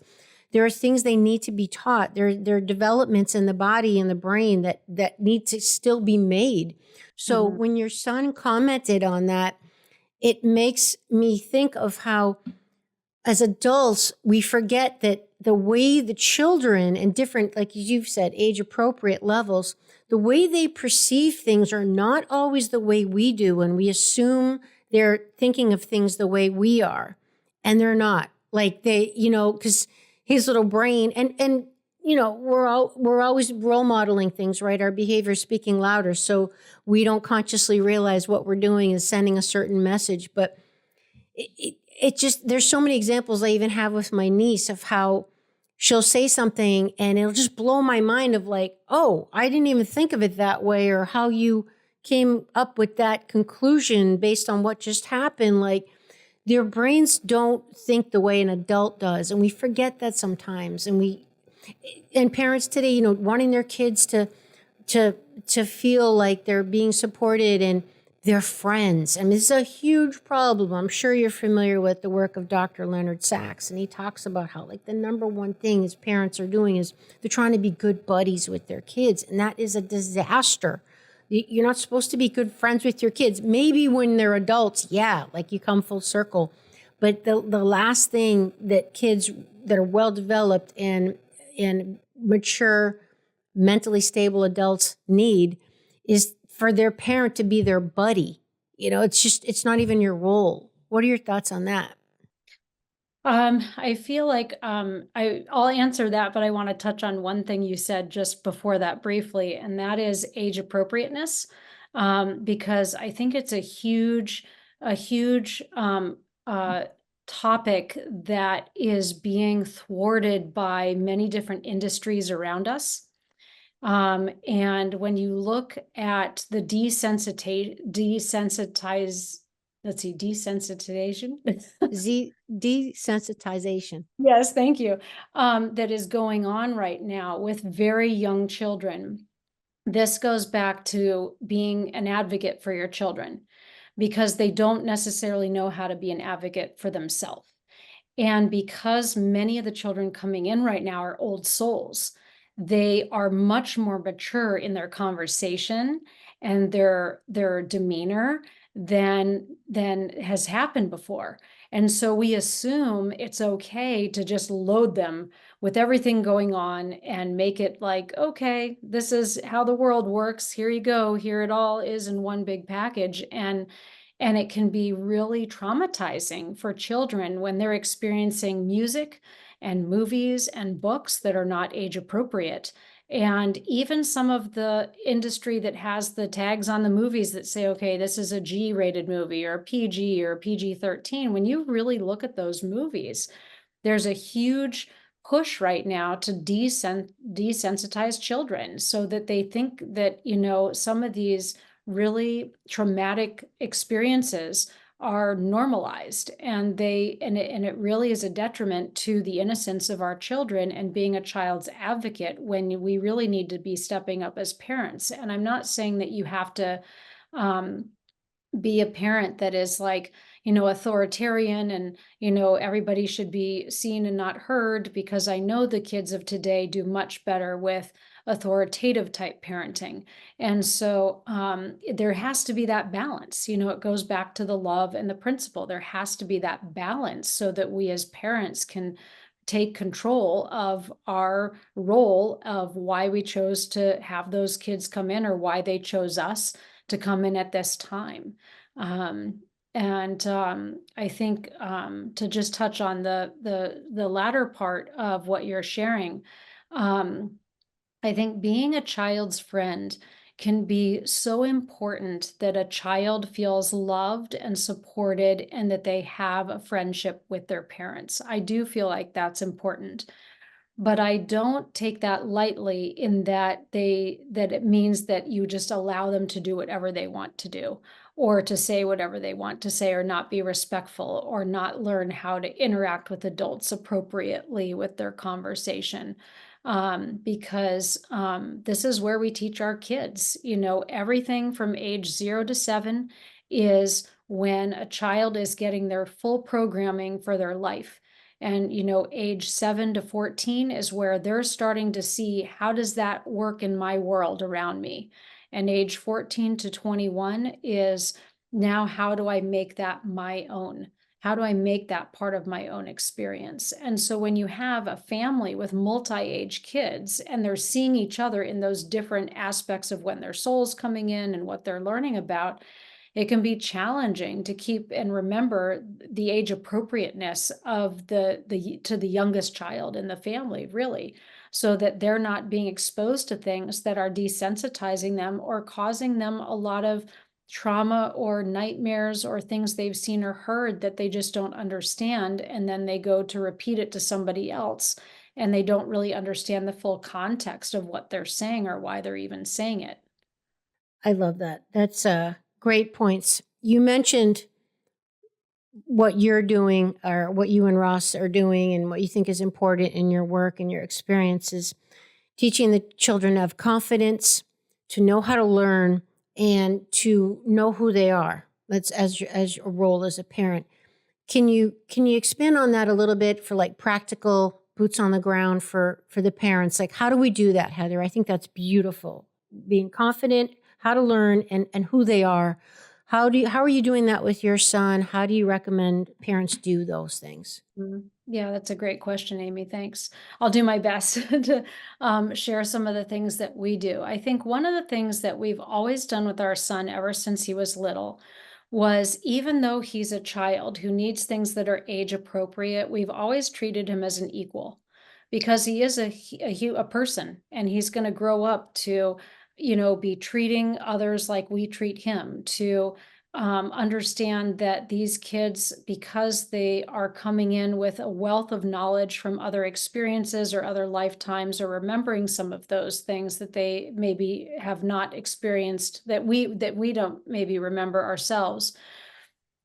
there are things they need to be taught. There are developments in the body and the brain that need to still be made. So mhm, when your son commented on that, it makes me think of how as adults, we forget that the way the children and different, like you've said, age appropriate levels, the way they perceive things are not always the way we do. And we assume they're thinking of things the way we are. And they're not. Like because his little brain and we're always role modeling things, right? Our behavior is speaking louder. So we don't consciously realize what we're doing is sending a certain message. But it just, there's so many examples I even have with my niece of how she'll say something and it'll just blow my mind of like, oh, I didn't even think of it that way, or how you came up with that conclusion based on what just happened. Like their brains don't think the way an adult does. And we forget that sometimes. And parents today, wanting their kids to to feel like they're being supported and their friends. I mean, it's a huge problem. I'm sure you're familiar with the work of Dr. Leonard Sachs, and he talks about how like the number one thing his parents are doing is they're trying to be good buddies with their kids, and that is a disaster. You're not supposed to be good friends with your kids. Maybe when they're adults, yeah, like you come full circle. But the last thing that kids that are well developed and mature mentally stable adults need is for their parent to be their buddy. It's not even your role. What are your thoughts on that? I feel like I'll answer that, but I want to touch on one thing you said just before that briefly, and that is age appropriateness, because I think it's a huge topic that is being thwarted by many different industries around us. And when you look at the desensitization. Desensitization. Yes, thank you. That is going on right now with very young children. This goes back to being an advocate for your children because they don't necessarily know how to be an advocate for themselves. And because many of the children coming in right now are old souls, they are much more mature in their conversation and their demeanor than has happened before. And so we assume it's okay to just load them with everything going on and make it like, okay, this is how the world works. Here you go. Here it all is in one big package. And it can be really traumatizing for children when they're experiencing music and movies and books that are not age appropriate. And even some of the industry that has the tags on the movies that say, okay, this is a G-rated movie or a PG or PG-13, when you really look at those movies, there's a huge push right now to desensitize children so that they think that, some of these really traumatic experiences are normalized, and it really is a detriment to the innocence of our children and being a child's advocate when we really need to be stepping up as parents. And I'm not saying that you have to um, be a parent that is like, authoritarian and, everybody should be seen and not heard, because I know the kids of today do much better with authoritative type parenting. And so there has to be that balance. It goes back to the love and the principle. There has to be that balance so that we as parents can take control of our role of why we chose to have those kids come in, or why they chose us to come in at this time. Um, and I think to just touch on the latter part of what you're sharing, um, I think being a child's friend can be so important, that a child feels loved and supported and that they have a friendship with their parents. I do feel like that's important, but I don't take that lightly, in that it means that you just allow them to do whatever they want to do, or to say whatever they want to say, or not be respectful, or not learn how to interact with adults appropriately with their conversation. Because this is where we teach our kids, everything from age 0 to 7 is when a child is getting their full programming for their life. And, age 7 to 14 is where they're starting to see, how does that work in my world around me? And age 14 to 21 is, now how do I make that my own? How do I make that part of my own experience? And so when you have a family with multi-age kids and they're seeing each other in those different aspects of when their soul's coming in and what they're learning about, it can be challenging to keep and remember the age appropriateness of the to the youngest child in the family, really, so that they're not being exposed to things that are desensitizing them or causing them a lot of trauma or nightmares, or things they've seen or heard that they just don't understand, and then they go to repeat it to somebody else, and they don't really understand the full context of what they're saying or why they're even saying it. I love that. That's great points. You mentioned what you're doing, or what you and Ross are doing, and what you think is important in your work and your experiences, teaching the children of confidence, to know how to learn, and to know who they are. That's as your role as a parent. Can you expand on that a little bit, for like practical boots on the ground for the parents? Like, how do we do that, Heather? I think that's beautiful. Being confident, how to learn, and who they are. How are you doing that with your son? How do you recommend parents do those things? Yeah, that's a great question, Amy. Thanks. I'll do my best to share some of the things that we do. I think one of the things that we've always done with our son ever since he was little was, even though he's a child who needs things that are age appropriate, we've always treated him as an equal, because he is a person, and he's going to grow up to, be treating others like we treat him, to understand that these kids, because they are coming in with a wealth of knowledge from other experiences or other lifetimes, or remembering some of those things that they maybe have not experienced, that we don't maybe remember ourselves,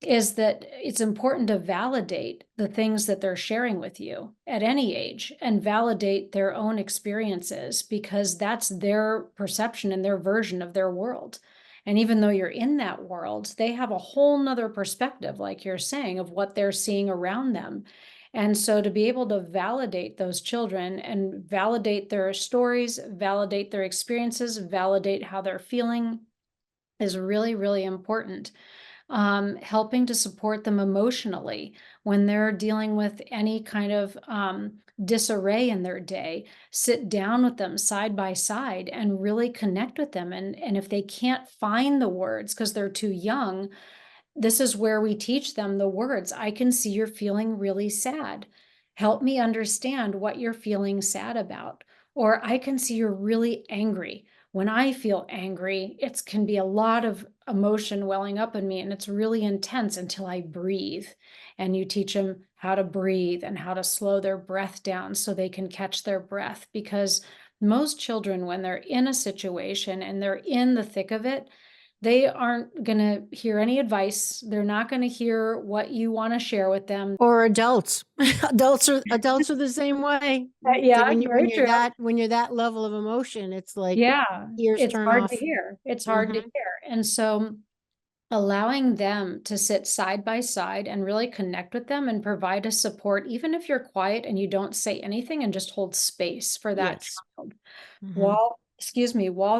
is that it's important to validate the things that they're sharing with you at any age, and validate their own experiences, because that's their perception and their version of their world. And even though you're in that world, they have a whole nother perspective, like you're saying, of what they're seeing around them. And so to be able to validate those children and validate their stories, validate their experiences, validate how they're feeling, is really, really important. Helping to support them emotionally when they're dealing with any kind of disarray in their day. Sit down with them side by side and really connect with them. And if they can't find the words because they're too young, this is where we teach them the words. I can see you're feeling really sad. Help me understand what you're feeling sad about. Or I can see you're really angry. When I feel angry, it can be a lot of emotion welling up in me, and it's really intense until I breathe. And you teach them how to breathe and how to slow their breath down so they can catch their breath. Because most children, when they're in a situation and they're in the thick of it, they aren't going to hear any advice. They're not going to hear what you want to share with them. Or adults. Adults are the same way. Yeah, When very true. you're that level of emotion, it's like Yeah, ears it's turn hard to off. hear. It's hard to Hmm. hear. And so allowing them to sit side by side and really connect with them and provide a support, even if you're quiet and you don't say anything, and just hold space for that Yes. child Hmm. while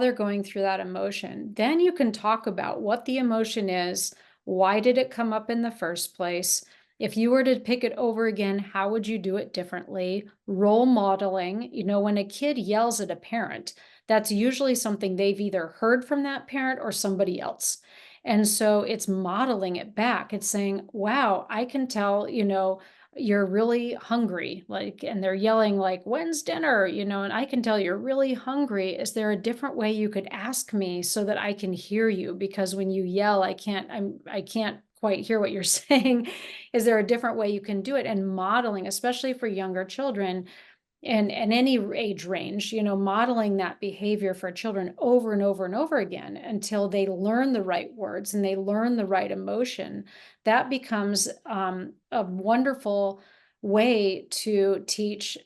they're going through that emotion. Then you can talk about what the emotion is, why did it come up in the first place? If you were to pick it over again, how would you do it differently? Role modeling, when a kid yells at a parent, that's usually something they've either heard from that parent or somebody else. And so it's modeling it back. It's saying, wow, I can tell, you're really hungry, like, and they're yelling like, when's dinner, and I can tell you're really hungry. Is there a different way you could ask me so that I can hear you? Because when you yell, I can't quite hear what you're saying. Is there a different way you can do it? And modeling, especially for younger children, and any age range, modeling that behavior for children over and over and over again until they learn the right words and they learn the right emotion. That becomes a wonderful way to teach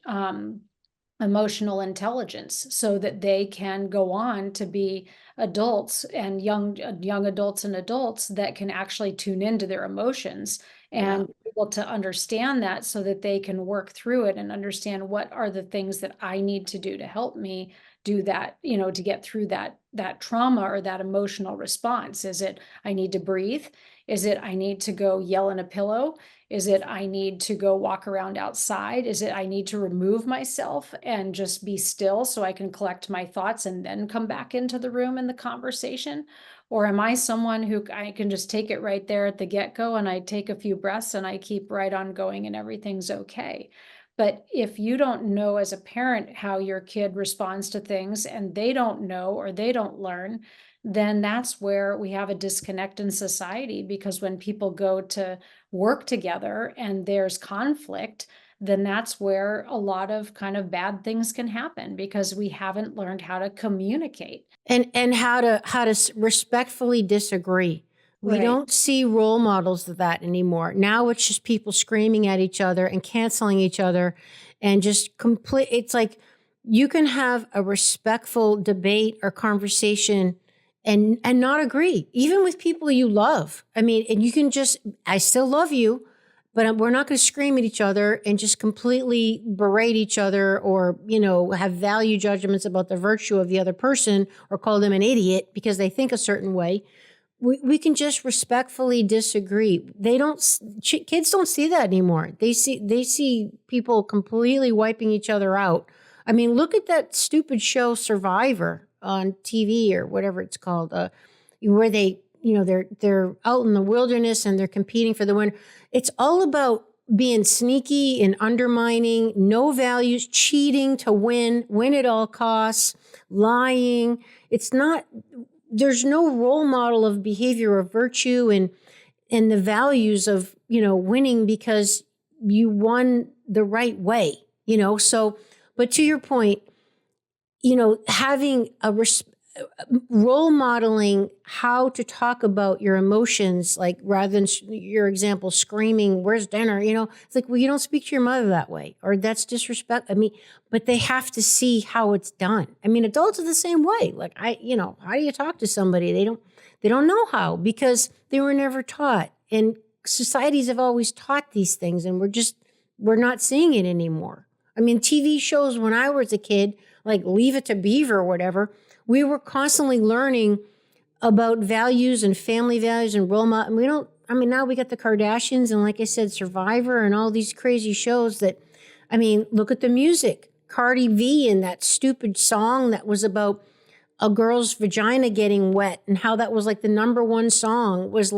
emotional intelligence so that they can go on to be adults and young adults and adults that can actually tune into their emotions Yeah. and be able to understand that so that they can work through it and understand what are the things that I need to do to help me do that, to get through that trauma or that emotional response. Is it I need to breathe? Is it I need to go yell in a pillow? Is it I need to go walk around outside? Is it I need to remove myself and just be still so I can collect my thoughts and then come back into the room and the conversation? Or am I someone who I can just take it right there at the get-go and I take a few breaths and I keep right on going and everything's okay? But if you don't know as a parent how your kid responds to things and they don't know or they don't learn, then that's where we have a disconnect in society, because when people go to work together and there's conflict, then that's where a lot of kind of bad things can happen because we haven't learned how to communicate. And how to respectfully disagree. We Right. don't see role models of that anymore. Now it's just people screaming at each other and canceling each other and just complete. It's like you can have a respectful debate or conversation and not agree, even with people you love. I mean, and you can just, I still love you, but we're not going to scream at each other and just completely berate each other or, have value judgments about the virtue of the other person or call them an idiot because they think a certain way. We can just respectfully disagree. Kids don't see that anymore. They see people completely wiping each other out. I mean, look at that stupid show Survivor on TV or whatever it's called, where they're out in the wilderness and they're competing for the winner. It's all about being sneaky and undermining, no values, cheating to win at all costs, lying. It's not. There's no role model of behavior or virtue and the values of winning because you won the right way. So, but to your point, having role modeling how to talk about your emotions, like rather than your example, screaming, where's dinner? It's like, well, you don't speak to your mother that way, or that's disrespect. I mean, but they have to see how it's done. I mean, adults are the same way. Like how do you talk to somebody? They don't know how because they were never taught. And societies have always taught these things and we're not seeing it anymore. I mean, TV shows when I was a kid, like Leave It to Beaver or whatever, we were constantly learning about values and family values and role model. And now we got the Kardashians and like I said, Survivor and all these crazy shows that, look at the music. Cardi B and that stupid song that was about a girl's vagina getting wet and how that was like the number one song was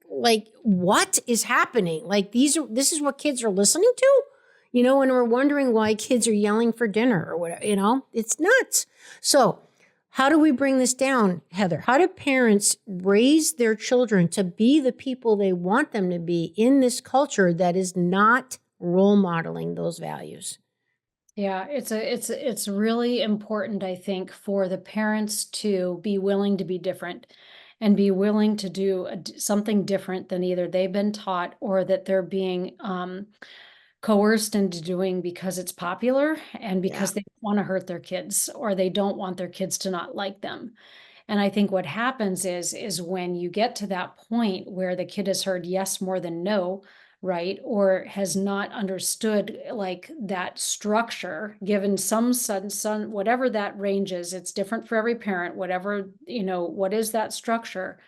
like, what is happening? Like this is what kids are listening to? when we're wondering why kids are yelling for dinner or whatever, it's nuts. So, how do we bring this down, Heather? How do parents raise their children to be the people they want them to be in this culture that is not role modeling those values? Yeah, it's really important, I think, for the parents to be willing to be different and be willing to do something different than either they've been taught or that they're being coerced into doing because it's popular and Yeah. because they want to hurt their kids or they don't want their kids to not like them. And I think what happens is when you get to that point where the kid has heard yes more than no, right? Or has not understood like that structure, given some whatever that range is, it's different for every parent, whatever, what is that structure?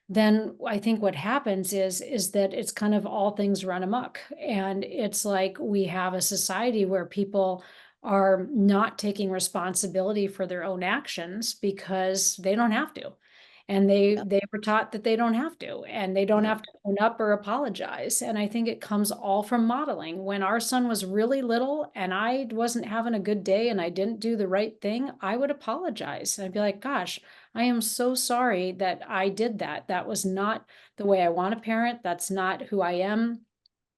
Then I think what happens is that it's kind of all things run amok. And it's like we have a society where people are not taking responsibility for their own actions because they don't have to. And Yep. they were taught that they don't have to, and they don't Yep. have to own up or apologize. And I think it comes all from modeling. When our son was really little and I wasn't having a good day and I didn't do the right thing, I would apologize. And I'd be like, gosh, I am so sorry that I did that. That was not the way I want to parent. That's not who I am.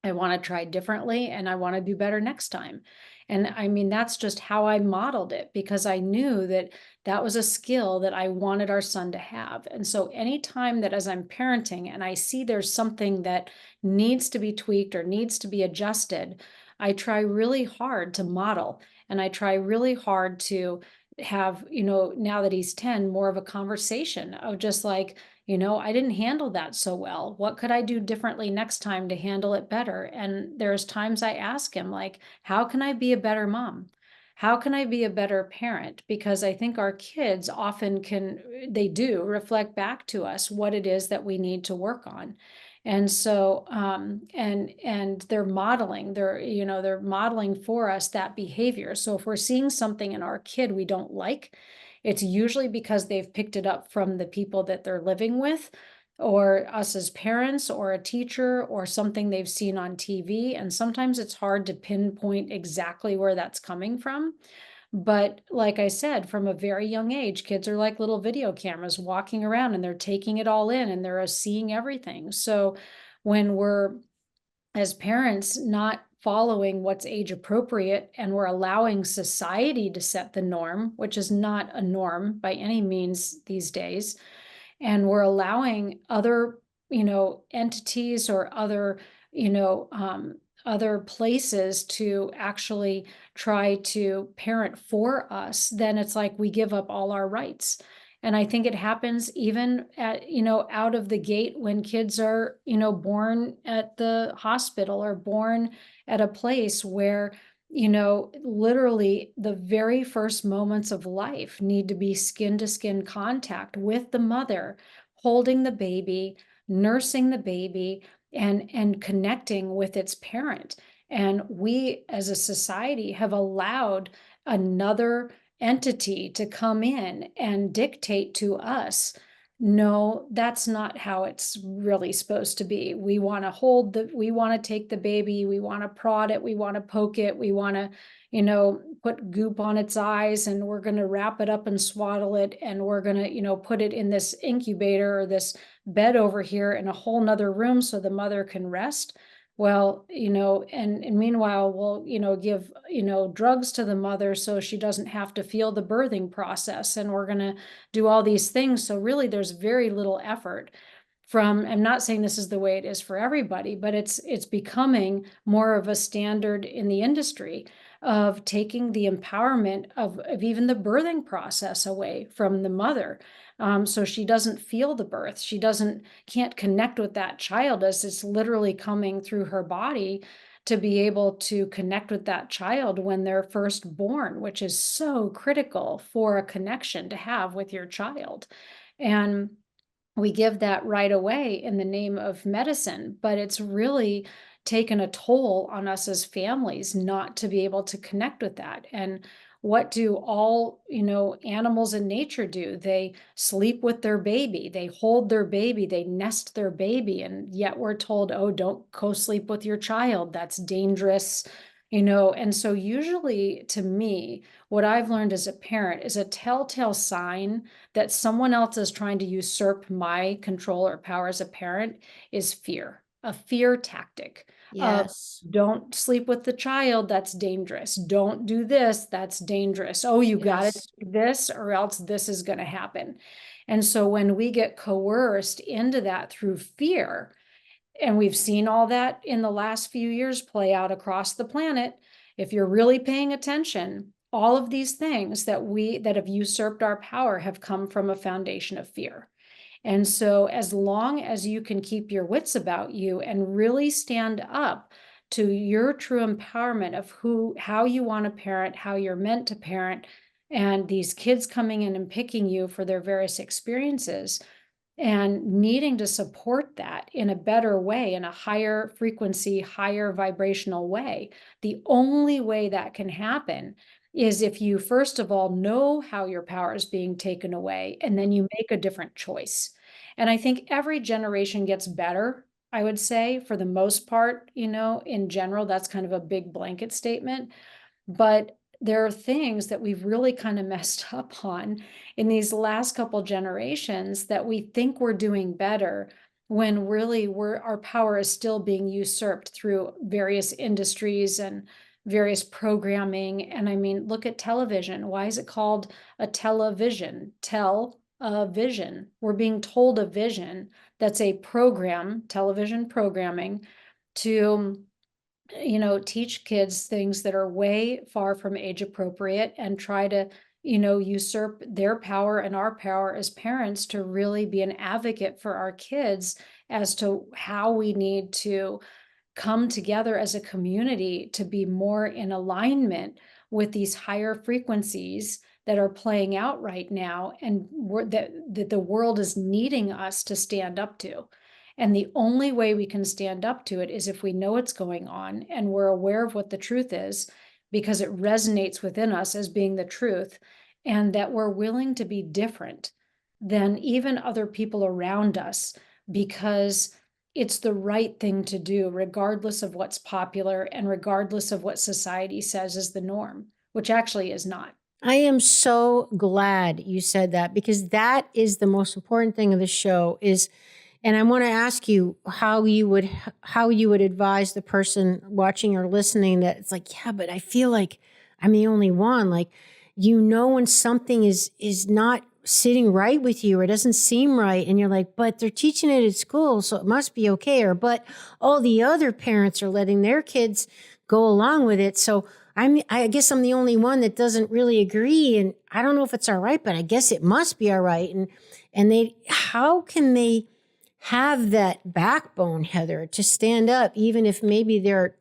I want to try differently and I want to do better next time. And I mean, that's just how I modeled it because I knew that that was a skill that I wanted our son to have. And so, anytime that as I'm parenting and I see there's something that needs to be tweaked or needs to be adjusted, I try really hard to model and I try really hard to have, now that he's 10, more of a conversation of just like, I didn't handle that so well. What could I do differently next time to handle it better? And there's times I ask him, like, how can I be a better mom? How can I be a better parent? Because I think our kids often they do reflect back to us what it is that we need to work on. And so, and they're modeling for us that behavior. So if we're seeing something in our kid we don't like, it's usually because they've picked it up from the people that they're living with, or us as parents, or a teacher, or something they've seen on TV. And sometimes it's hard to pinpoint exactly where that's coming from. But like I said, from a very young age, kids are like little video cameras walking around and they're taking it all in and they're seeing everything. So when we're, as parents, not following what's age appropriate and we're allowing society to set the norm, which is not a norm by any means these days, and we're allowing other, entities or other, you know, um, other places to actually try to parent for us, then it's like we give up all our rights. And I think it happens even at, out of the gate when kids are, born at the hospital or born at a place where, literally the very first moments of life need to be skin to skin contact with the mother, holding the baby, nursing the baby, and connecting with its parent. And we as a society have allowed another entity to come in and dictate to us, no, that's not how it's really supposed to be. We want to take the baby, we want to prod it, we want to poke it, we want to, put goop on its eyes, and we're going to wrap it up and swaddle it, and we're going to, put it in this incubator or this bed over here in a whole nother room so the mother can rest. Well, and meanwhile, we'll, give, drugs to the mother so she doesn't have to feel the birthing process. And we're going to do all these things. So really, there's very little effort from, I'm not saying this is the way it is for everybody, but it's becoming more of a standard in the industry of taking the empowerment of even the birthing process away from the mother. So she doesn't feel the birth. Can't connect with that child as it's literally coming through her body, to be able to connect with that child when they're first born, which is so critical for a connection to have with your child. And we give that right away in the name of medicine, but it's really taken a toll on us as families not to be able to connect with that. And what do all, animals in nature do? They sleep with their baby, they hold their baby, they nest their baby, and yet we're told, oh, don't co-sleep with your child. That's dangerous. And so usually to me, what I've learned as a parent is a telltale sign that someone else is trying to usurp my control or power as a parent is fear, a fear tactic of Yes. don't sleep with the child, that's dangerous. Don't do this, that's dangerous. Oh, you got to Yes. do this or else this is going to happen. And so when we get coerced into that through fear, and we've seen all that in the last few years play out across the planet. If you're really paying attention, all of these things that have usurped our power have come from a foundation of fear. And so as long as you can keep your wits about you and really stand up to your true empowerment of how you want to parent, how you're meant to parent, and these kids coming in and picking you for their various experiences, and needing to support that in a better way, in a higher frequency, higher vibrational way. The only way that can happen is if you, first of all, know how your power is being taken away, and then you make a different choice. And I think every generation gets better, I would say, for the most part, in general, that's kind of a big blanket statement. But there are things that we've really kind of messed up on in these last couple generations that we think we're doing better when really our power is still being usurped through various industries and various programming. And I mean, look at television. Why is it called a television? Tell a vision. We're being told a vision that's a program, television programming, to teach kids things that are way far from age appropriate and try to, usurp their power and our power as parents to really be an advocate for our kids as to how we need to come together as a community to be more in alignment with these higher frequencies that are playing out right now, and that the world is needing us to stand up to. And the only way we can stand up to it is if we know what's going on and we're aware of what the truth is, because it resonates within us as being the truth, and that we're willing to be different than even other people around us, because it's the right thing to do, regardless of what's popular and regardless of what society says is the norm, which actually is not. I am so glad you said that, because that is the most important thing of the show is, and I want to ask you how you would advise the person watching or listening that it's like, yeah, but I feel like I'm the only one. Like, when something is not sitting right with you or it doesn't seem right, and you're like, but they're teaching it at school, so it must be okay. Or but all the other parents are letting their kids go along with it. So I guess I'm the only one that doesn't really agree. And I don't know if it's all right, but I guess it must be all right. And how can they have that backbone, Heather, to stand up, even if maybe they're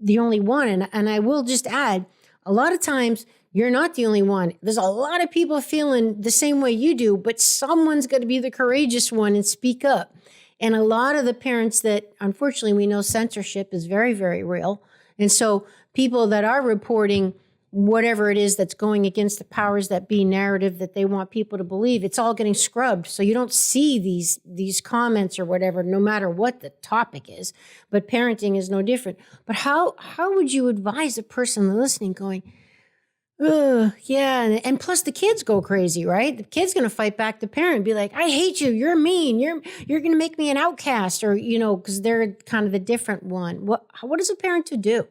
the only one? And I will just add, a lot of times you're not the only one. There's a lot of people feeling the same way you do, but someone's got to be the courageous one and speak up. And a lot of the parents that, unfortunately, we know censorship is very, very real. And so people that are reporting whatever it is that's going against the powers that be narrative that they want people to believe, it's all getting scrubbed. So you don't see these comments or whatever, no matter what the topic is. But parenting is no different. But how would you advise a person listening going, oh, yeah. And plus the kids go crazy, right? The kid's going to fight back the parent and be like, I hate you. You're mean. You're going to make me an outcast, or, because they're kind of the different one. What is a parent to do?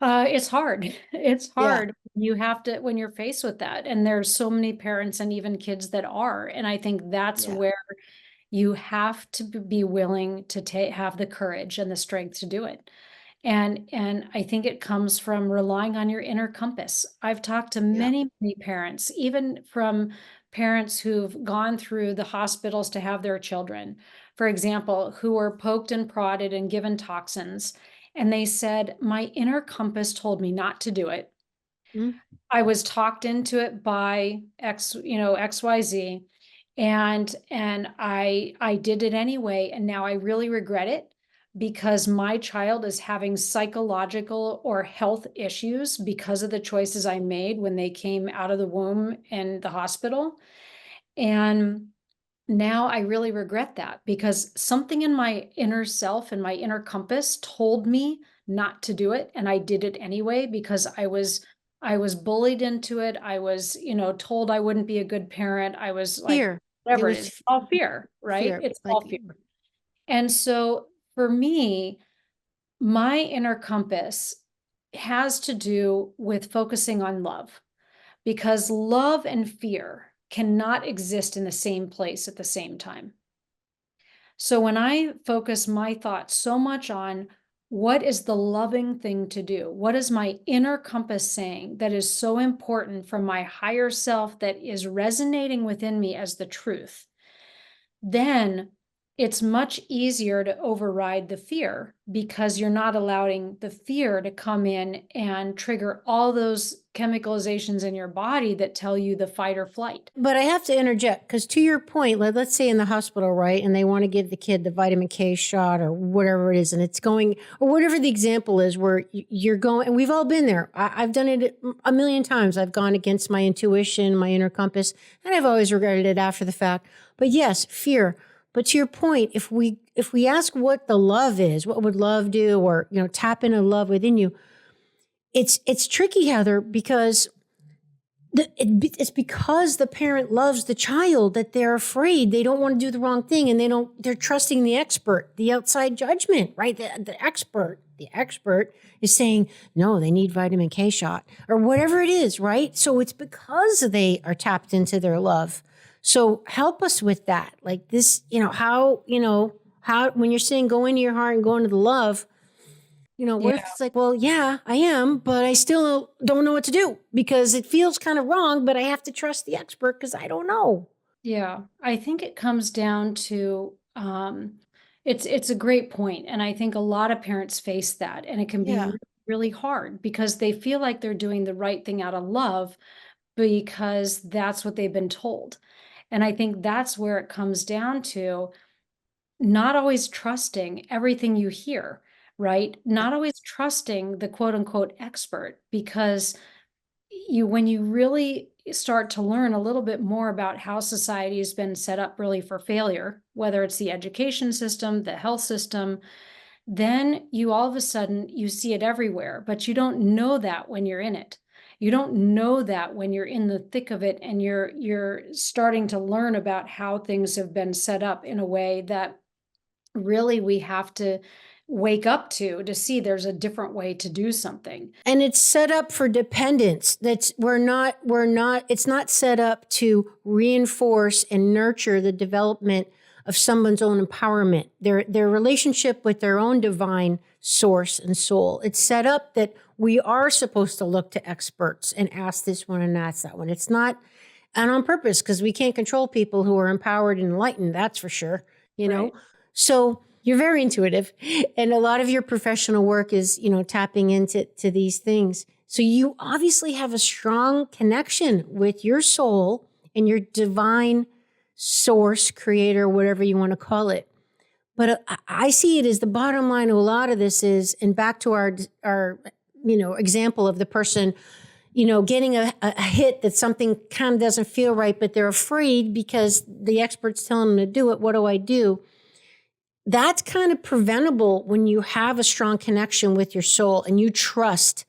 It's hard. It's Yeah. hard. You have to, when you're faced with that. And there's so many parents and even kids that are. And I think that's Yeah. where you have to be willing to have the courage and the strength to do it. And I think it comes from relying on your inner compass. I've talked to Yeah. many parents, even from parents who've gone through the hospitals to have their children, for example, who were poked and prodded and given toxins. And they said, my inner compass told me not to do it. Mm. I was talked into it by XYZ, and I did it anyway, and now I really regret it because my child is having psychological or health issues because of the choices I made when they came out of the womb and the hospital. And now I really regret that because something in my inner self and my inner compass told me not to do it, and I did it anyway because I was bullied into it. I was, told I wouldn't be a good parent. I was like, Fear. It whatever it is, was it's all fear, right? fear. It's Like, all fear. And so for me, my inner compass has to do with focusing on love because love and fear cannot exist in the same place at the same time. So when I focus my thoughts so much on what is the loving thing to do, what is my inner compass saying that is so important from my higher self that is resonating within me as the truth, then it's much easier to override the fear because you're not allowing the fear to come in and trigger all those chemicalizations in your body that tell you the fight or flight. but I have to interject because to your point, let's say in the hospital, right, and they want to give the kid the vitamin K shot or whatever it is, and it's going, or whatever the example is, where you're going, and we've all been there. I've done it a million times. I've gone against my intuition, my inner compass, and I've always regretted it after the fact. But yes, fear. But to your point, if we ask what the love is, what would love do, or tap into love within you, it's tricky, Heather, because it's because the parent loves the child that they're afraid. They don't want to do the wrong thing, and they're trusting the expert, the outside judgment, right? The expert is saying, no, they need vitamin K shot or whatever it is, right? So it's because they are tapped into their love. So help us with that. Like this, how, when you're saying go into your heart and go into the love, what if Yeah. it's like, well, yeah, I am, but I still don't know what to do because it feels kind of wrong, but I have to trust the expert because I don't know. Yeah, I think it comes down to it's a great point, and I think a lot of parents face that, and it can be Yeah. really hard because they feel like they're doing the right thing out of love because that's what they've been told. And I think that's where it comes down to not always trusting everything you hear, right? Yeah. Not always trusting the quote unquote expert because when you really start to learn a little bit more about how society has been set up really for failure, whether it's the education system, the health system, then you all of a sudden you see it everywhere, but you don't know that when you're in it. You don't know that when you're in the thick of it and you're starting to learn about how things have been set up in a way that really we have to wake up to see there's a different way to do something. And it's set up for dependence. It's not set up to reinforce and nurture the development of someone's own empowerment, their relationship with their own divine source and soul. It's set up that we are supposed to look to experts and ask this one and ask that one. It's not, and on purpose, because we can't control people who are empowered and enlightened, that's for sure, you know? Right. So you're very intuitive, and a lot of your professional work is, tapping into these things. So you obviously have a strong connection with your soul and your divine source, creator, whatever you want to call it. But I see it as the bottom line of a lot of this is, and back to our example of the person, getting a hit that something kind of doesn't feel right, but they're afraid because the expert's telling them to do it. What do I do? That's kind of preventable when you have a strong connection with your soul and you trust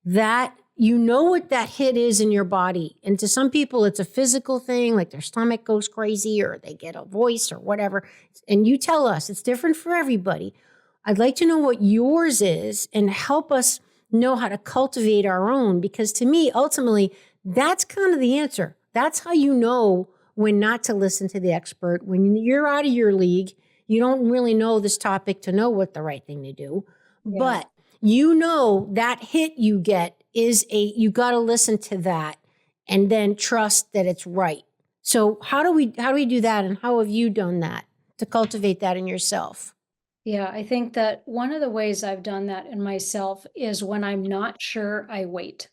that you know what that hit is in your body. And to some people, it's a physical thing, like their stomach goes crazy or they get a voice or whatever. And you tell us it's different for everybody. I'd like to know what yours is and help us know how to cultivate our own, because to me, ultimately, that's kind of the answer. That's how you know when not to listen to the expert, when you're out of your league. You don't really know this topic to know what the right thing to do, Yeah. but that hit you get you got to listen to that and then trust that it's right. So how do we do that, and how have you done that to cultivate that in yourself? Yeah, I think that one of the ways I've done that in myself is when I'm not sure, I wait.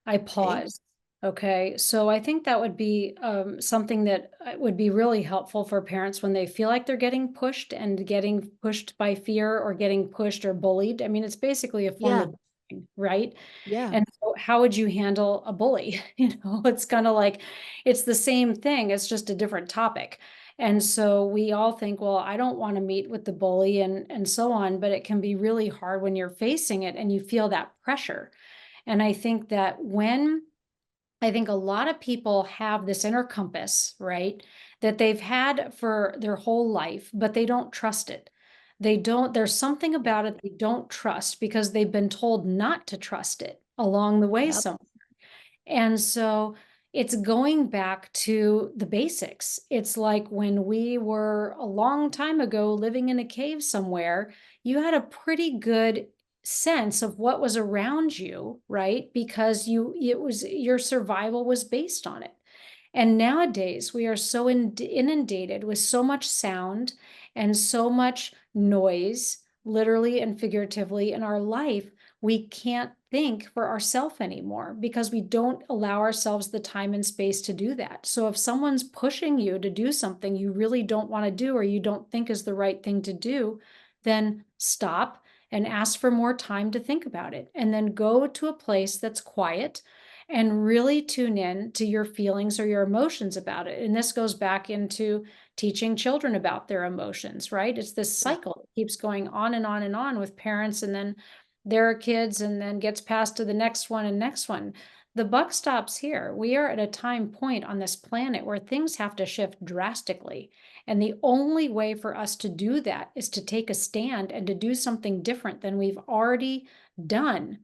I Okay. pause. Okay. So I think that would be something that would be really helpful for parents when they feel like they're getting pushed and getting pushed by fear or getting pushed or bullied. I mean, it's basically a form Yeah. of bullying, right? Yeah. And so how would you handle a bully? It's kind of like it's the same thing, it's just a different topic. And so we all think, well, I don't want to meet with the bully and so on, but it can be really hard when you're facing it and you feel that pressure. And I think that I think a lot of people have this inner compass, right, that they've had for their whole life, but they don't trust it. There's something about it they don't trust because they've been told not to trust it along the way. Yep. So and so it's going back to the basics. It's like when we were a long time ago living in a cave somewhere, you had a pretty good sense of what was around you, right? Because it was your survival was based on it. And nowadays, we are so inundated with so much sound and so much noise, literally and figuratively, in our life. We can't think for ourselves anymore because we don't allow ourselves the time and space to do that. So if someone's pushing you to do something you really don't want to do or you don't think is the right thing to do, then stop and ask for more time to think about it. And then go to a place that's quiet and really tune in to your feelings or your emotions about it. And this goes back into teaching children about their emotions, right? It's this Yeah. cycle that keeps going on and on and on with parents, and then their kids, and then gets passed to the next one and next one. The buck stops here. We are at a time point on this planet where things have to shift drastically. And the only way for us to do that is to take a stand and to do something different than we've already done,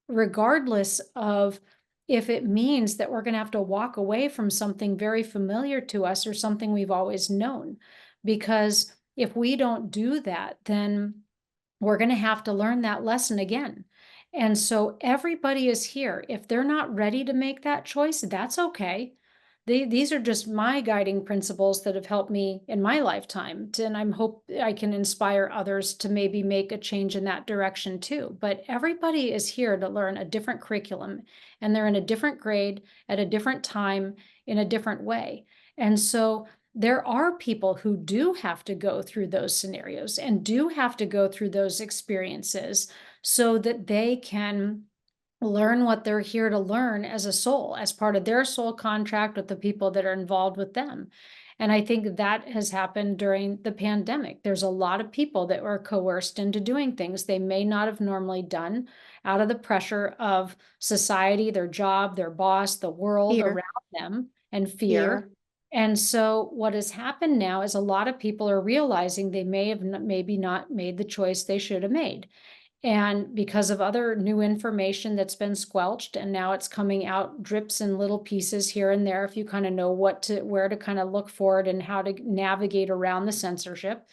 regardless of if it means that we're going to have to walk away from something very familiar to us or something we've always known. Because if we don't do that, then we're going to have to learn that lesson again. And so everybody is here. If they're not ready to make that choice, that's okay. These are just my guiding principles that have helped me in my lifetime. And I hope I can inspire others to maybe make a change in that direction too. But everybody is here to learn a different curriculum, and they're in a different grade at a different time in a different way. And so there are people who do have to go through those scenarios and do have to go through those experiences so that they can learn what they're here to learn as a soul, as part of their soul contract with the people that are involved with them. And I think that has happened during the pandemic. There's a lot of people that were coerced into doing things they may not have normally done out of the pressure of society, their job, their boss, the world Fear. around them, and fear. Fear. And so what has happened now is a lot of people are realizing they may have maybe not made the choice they should have made. And because of other new information that's been squelched, and now it's coming out drips and little pieces here and there, if you kind of know where to kind of look for it and how to navigate around the censorship.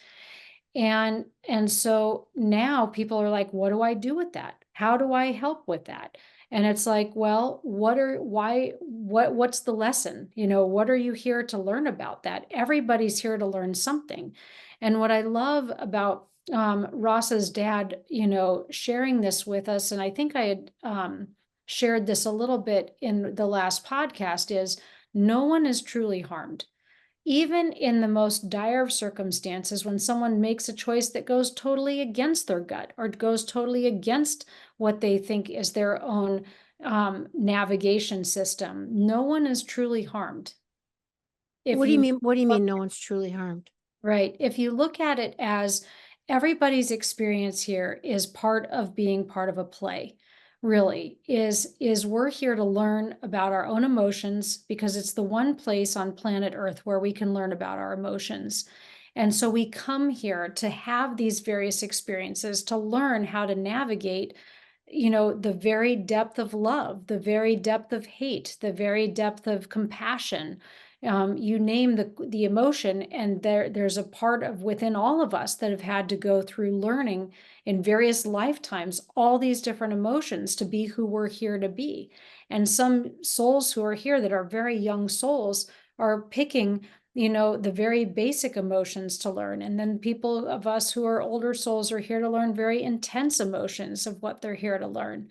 And so now people are like, what do I do with that? How do I help with that? And it's like, well, what's the lesson? What are you here to learn about that? Everybody's here to learn something. And what I love about Ross's dad, sharing this with us, and I think I had shared this a little bit in the last podcast, is no one is truly harmed. Even in the most dire of circumstances, when someone makes a choice that goes totally against their gut or goes totally against what they think is their own navigation system, no one is truly harmed. If What do you you mean? What do you mean no one's truly harmed? Right. If you look at it as everybody's experience here is part of being part of a play, really, is we're here to learn about our own emotions because it's the one place on planet Earth where we can learn about our emotions. And so we come here to have these various experiences to learn how to navigate, the very depth of love, the very depth of hate, the very depth of compassion. You name the emotion, and there's a part of within all of us that have had to go through learning in various lifetimes all these different emotions to be who we're here to be. And some souls who are here that are very young souls are picking the very basic emotions to learn. And then people of us who are older souls are here to learn very intense emotions of what they're here to learn.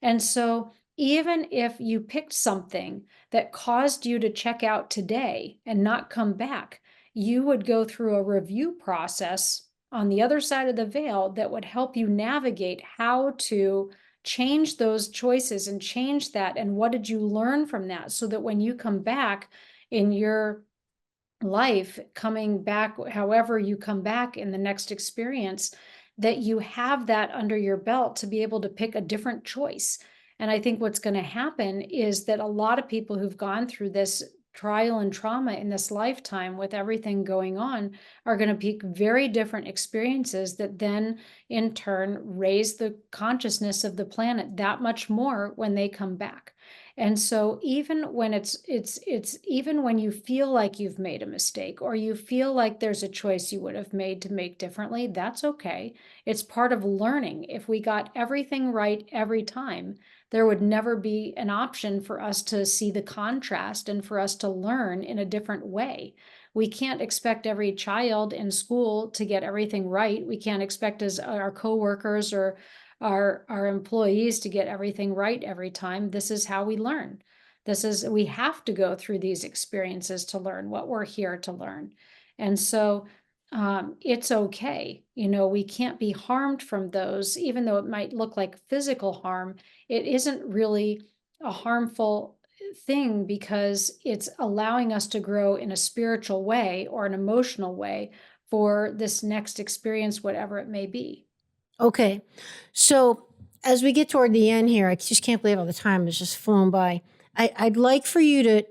And so even if you picked something that caused you to check out today and not come back, you would go through a review process on the other side of the veil that would help you navigate how to change those choices and change that. And what did you learn from that? So that when you come back in your life, coming back, however you come back in the next experience, that you have that under your belt to be able to pick a different choice. And I think what's going to happen is that a lot of people who've gone through this trial and trauma in this lifetime with everything going on are going to pick very different experiences that then in turn raise the consciousness of the planet that much more when they come back. And so even when it's even when you feel like you've made a mistake or you feel like there's a choice you would have made to make differently, that's okay. It's part of learning. If we got everything right every time, there would never be an option for us to see the contrast and for us to learn in a different way. We can't expect every child in school to get everything right. We can't expect as our coworkers or our employees to get everything right every time. This is how we learn. We have to go through these experiences to learn what we're here to learn. And so it's okay. We can't be harmed from those, even though it might look like physical harm. It isn't really a harmful thing because it's allowing us to grow in a spiritual way or an emotional way for this next experience, whatever it may be. Okay. So as we get toward the end here, I just can't believe all the time has just flown by. I'd like for you to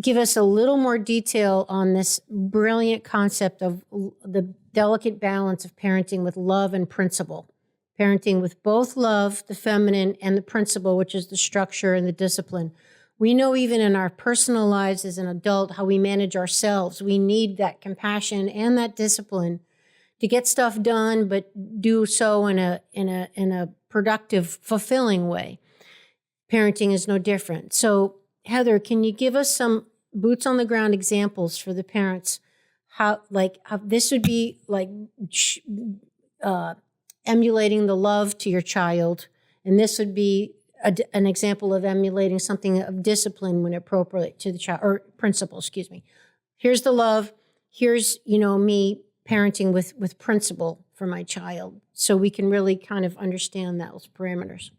give us a little more detail on this brilliant concept of the delicate balance of parenting with love and principle. Parenting with both love, the feminine, and the principle, which is the structure and the discipline. We know even in our personal lives as an adult how we manage ourselves. We need that compassion and that discipline to get stuff done, but do so in a productive, fulfilling way. Parenting is no different. So, Heather, can you give us some boots on the ground examples for the parents? How this would be like emulating the love to your child, and this would be an example of emulating something of discipline when appropriate to the child, or principle. Excuse me. Here's the love. Here's me parenting with principle for my child, so we can really kind of understand those parameters.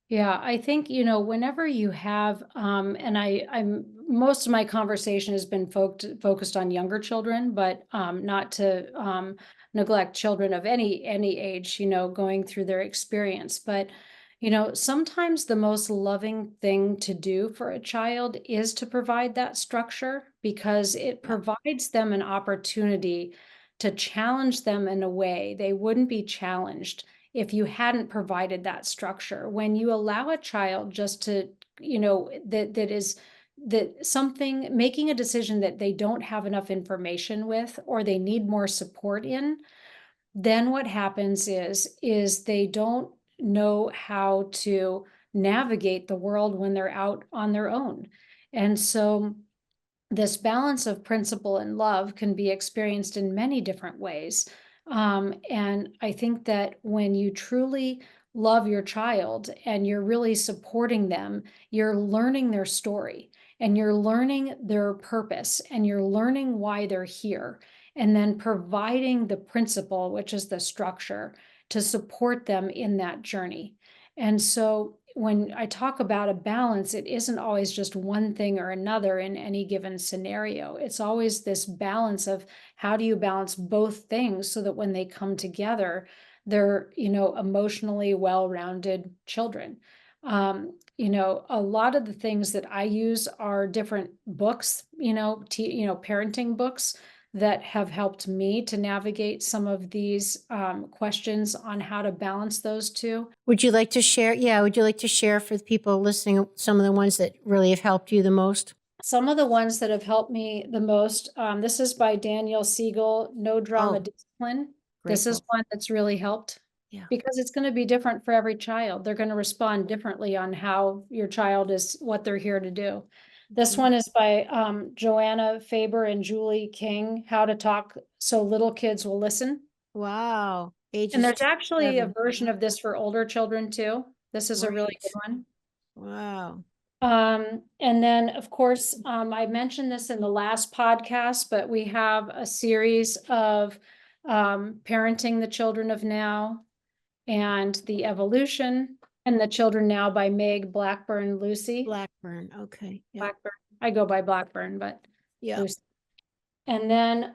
Yeah, I think, whenever you have, and I'm most of my conversation has been focused on younger children, but not to neglect children of any age, going through their experience. But, sometimes the most loving thing to do for a child is to provide that structure because it Yeah. provides them an opportunity to challenge them in a way they wouldn't be challenged if you hadn't provided that structure. When you allow a child just to, that something, making a decision that they don't have enough information with or they need more support in, then what happens is they don't know how to navigate the world when they're out on their own. And so this balance of principle and love can be experienced in many different ways. And I think that when you truly love your child and you're really supporting them, you're learning their story and you're learning their purpose and you're learning why they're here. And then providing the principle, which is the structure, to support them in that journey. And so when I talk about a balance, it isn't always just one thing or another in any given scenario. It's always this balance of how do you balance both things so that when they come together, they're, emotionally well-rounded children. A lot of the things that I use are different books, parenting books that have helped me to navigate some of these questions on how to balance those two. Would you like to share? Yeah. Would you like to share for the people listening some of the ones that really have helped you the most? Some of the ones that have helped me the most, this is by Daniel Siegel, No Drama Oh, Discipline. great This is book. one that's really helped Yeah. because it's going to be different for every child. They're going to respond differently on how your child is, what they're here to do. This Mhm. one is by Joanna Faber and Julie King, How to Talk So Little Kids Will Listen. Wow. And Ages there's 2 to actually a 7. version of this for older children too. This is a really good Great. one. Wow. And then, of course, I mentioned this in the last podcast, but we have a series of Parenting the Children of Now and The Evolution and the Children Now by Meg Blackburn Lucy. Blackburn. Okay. Yep. Blackburn. I go by Blackburn, but Yep. Lucy. And then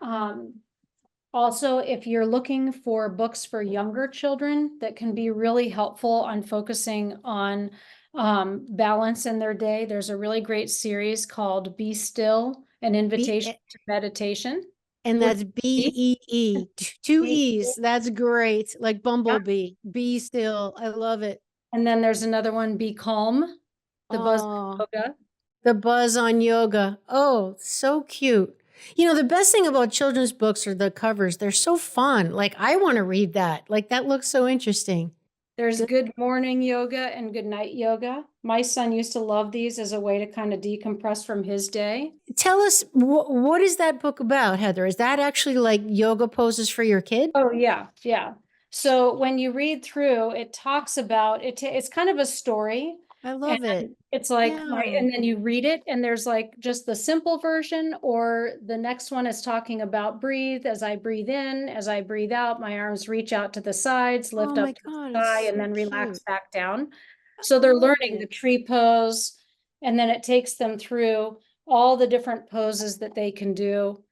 also, if you're looking for books for younger children that can be really helpful on focusing on balance in their day, there's a really great series called Be Still, an B, invitation to meditation and with that's B. BEE, two Be E's. Still. That's great. Like Yeah. Bumblebee. Be still. I love it. And then there's another one, Be Calm, the Buzz Oh, Yoga. the buzz on yoga. Oh, so cute. You know, the best thing about children's books are the covers. They're so fun. Like, I want to read that. Like, that looks so interesting. There's Good. Good Morning Yoga and Good Night Yoga. My son used to love these as a way to kind of decompress from his day. Tell us, what is that book about, Heather? Is that actually like yoga poses for your kid? Oh, yeah, yeah. So when you read through, it talks about it, it's kind of a story. I And love it. it's like Yeah. and then you read it, and there's like just the simple version, or the next one is talking about breathe. As I breathe in, as I breathe out, my arms reach out to the sides, Oh lift up my to the God, it's sky, and so then relax cute. back down. I So they're love learning the it. tree pose, and then it takes them through all the different poses that they can do.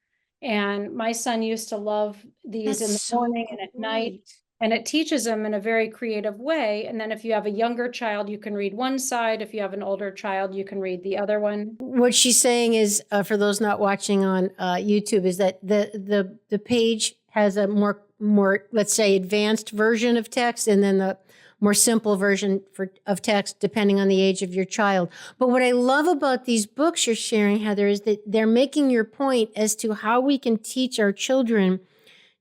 And my son used to love these That's in the so morning and at night. great. And it teaches them in a very creative way. And then if you have a younger child, you can read one side. If you have an older child, you can read the other one. What she's saying is, for those not watching on YouTube, is that the page has a more let's say advanced version of text, and then the more simple version of text, depending on the age of your child. But what I love about these books you're sharing, Heather, is that they're making your point as to how we can teach our children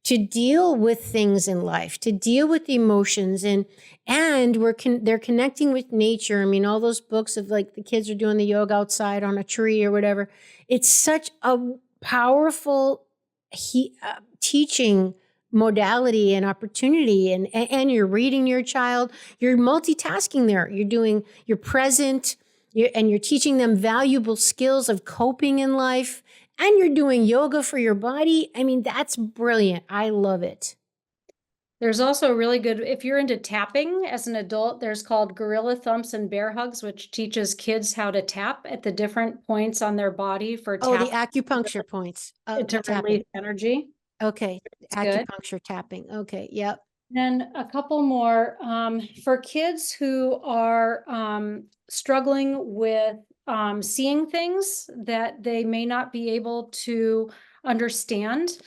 to deal with things in life, to deal with emotions, and they're connecting with nature. I mean, all those books of like the kids are doing the yoga outside on a tree or whatever. It's such a powerful teaching modality and opportunity, and you're reading your child, you're multitasking there, you're present, and you're teaching them valuable skills of coping in life, and you're doing yoga for your body. I mean, that's brilliant. I love it. There's also really good, if you're into tapping as an adult, there's called Gorilla Thumps and Bear Hugs, which teaches kids how to tap at the different points on their body for Oh, the tap acupuncture points, to tapping. release energy. Okay, It's good. acupuncture tapping. Okay, yep. Then a couple more for kids who are struggling with seeing things that they may not be able to understand.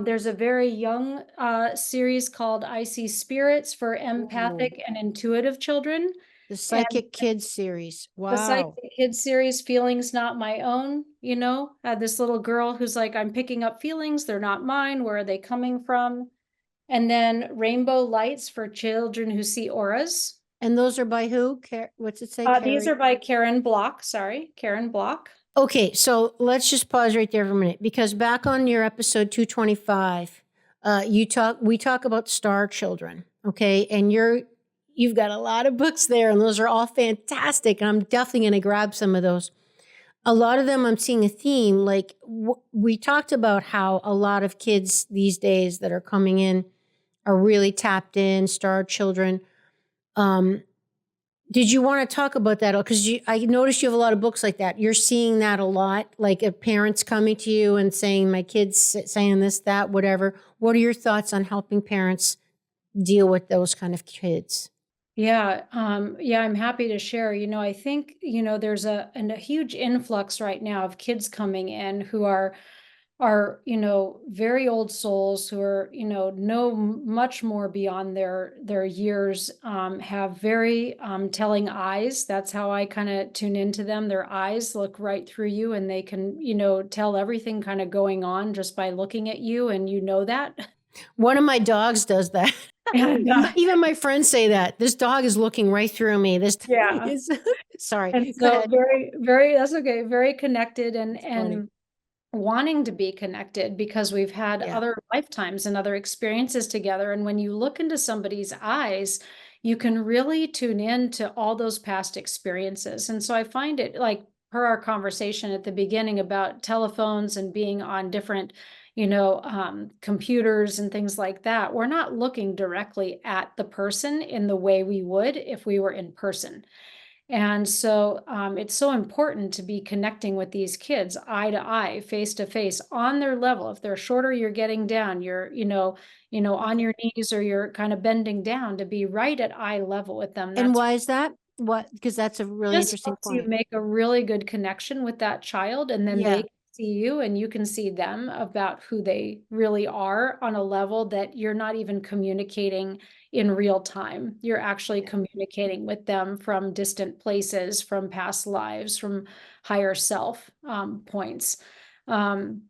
There's a very young series called I See Spirits for Ooh, empathic and intuitive children. the And Psychic Kids series. the Wow. Psychic Kids series, Feelings Not My Own, had this little girl who's like, I'm picking up feelings, they're not mine, where are they coming from? And then Rainbow Lights for children who see auras. And those are by who? What's it say? These are Carrie? by Karen Block. Sorry, Karen Block. Okay, so let's just pause right there for a minute, because back on your episode 225, we talk about star children, okay? And you've got a lot of books there, and those are all fantastic. And I'm definitely going to grab some of those. A lot of them I'm seeing a theme, like we talked about how a lot of kids these days that are coming in are really tapped in, star children. Um, did you want to talk about that? Because I noticed you have a lot of books like that. You're seeing that a lot, like parents coming to you and saying, my kid's saying this, that, whatever. What are your thoughts on helping parents deal with those kind of kids? Yeah, I'm happy to share. I think, there's a huge influx right now of kids coming in who are very old souls who are know much more beyond their years, have very telling eyes. That's how I kind of tune into them. Their eyes look right through you, and they can tell everything kind of going on just by looking at you, and that. One of my dogs does that. And Even my friends say that. This dog is looking right through me. This yeah. is sorry. And Go so ahead. very, that's okay, very connected, and It's funny. wanting to be connected because we've had Yeah. other lifetimes and other experiences together. And when you look into somebody's eyes, you can really tune in to all those past experiences. And so I find it, like per our conversation at the beginning about telephones and being on different computers and things like that, we're not looking directly at the person in the way we would if we were in person. And so it's so important to be connecting with these kids eye to eye, face to face, on their level. If they're shorter, you're getting down. You're, on your knees, or you're kind of bending down, to be right at eye level with them. And That's why is that? What? Because that's a really just interesting helps you point. make a really good connection with that child, and then they Yeah. can see you and you can see them about who they really are on a level that you're not even communicating in real time. You're actually Yeah. communicating with them from distant places, from past lives, from higher self points. Um,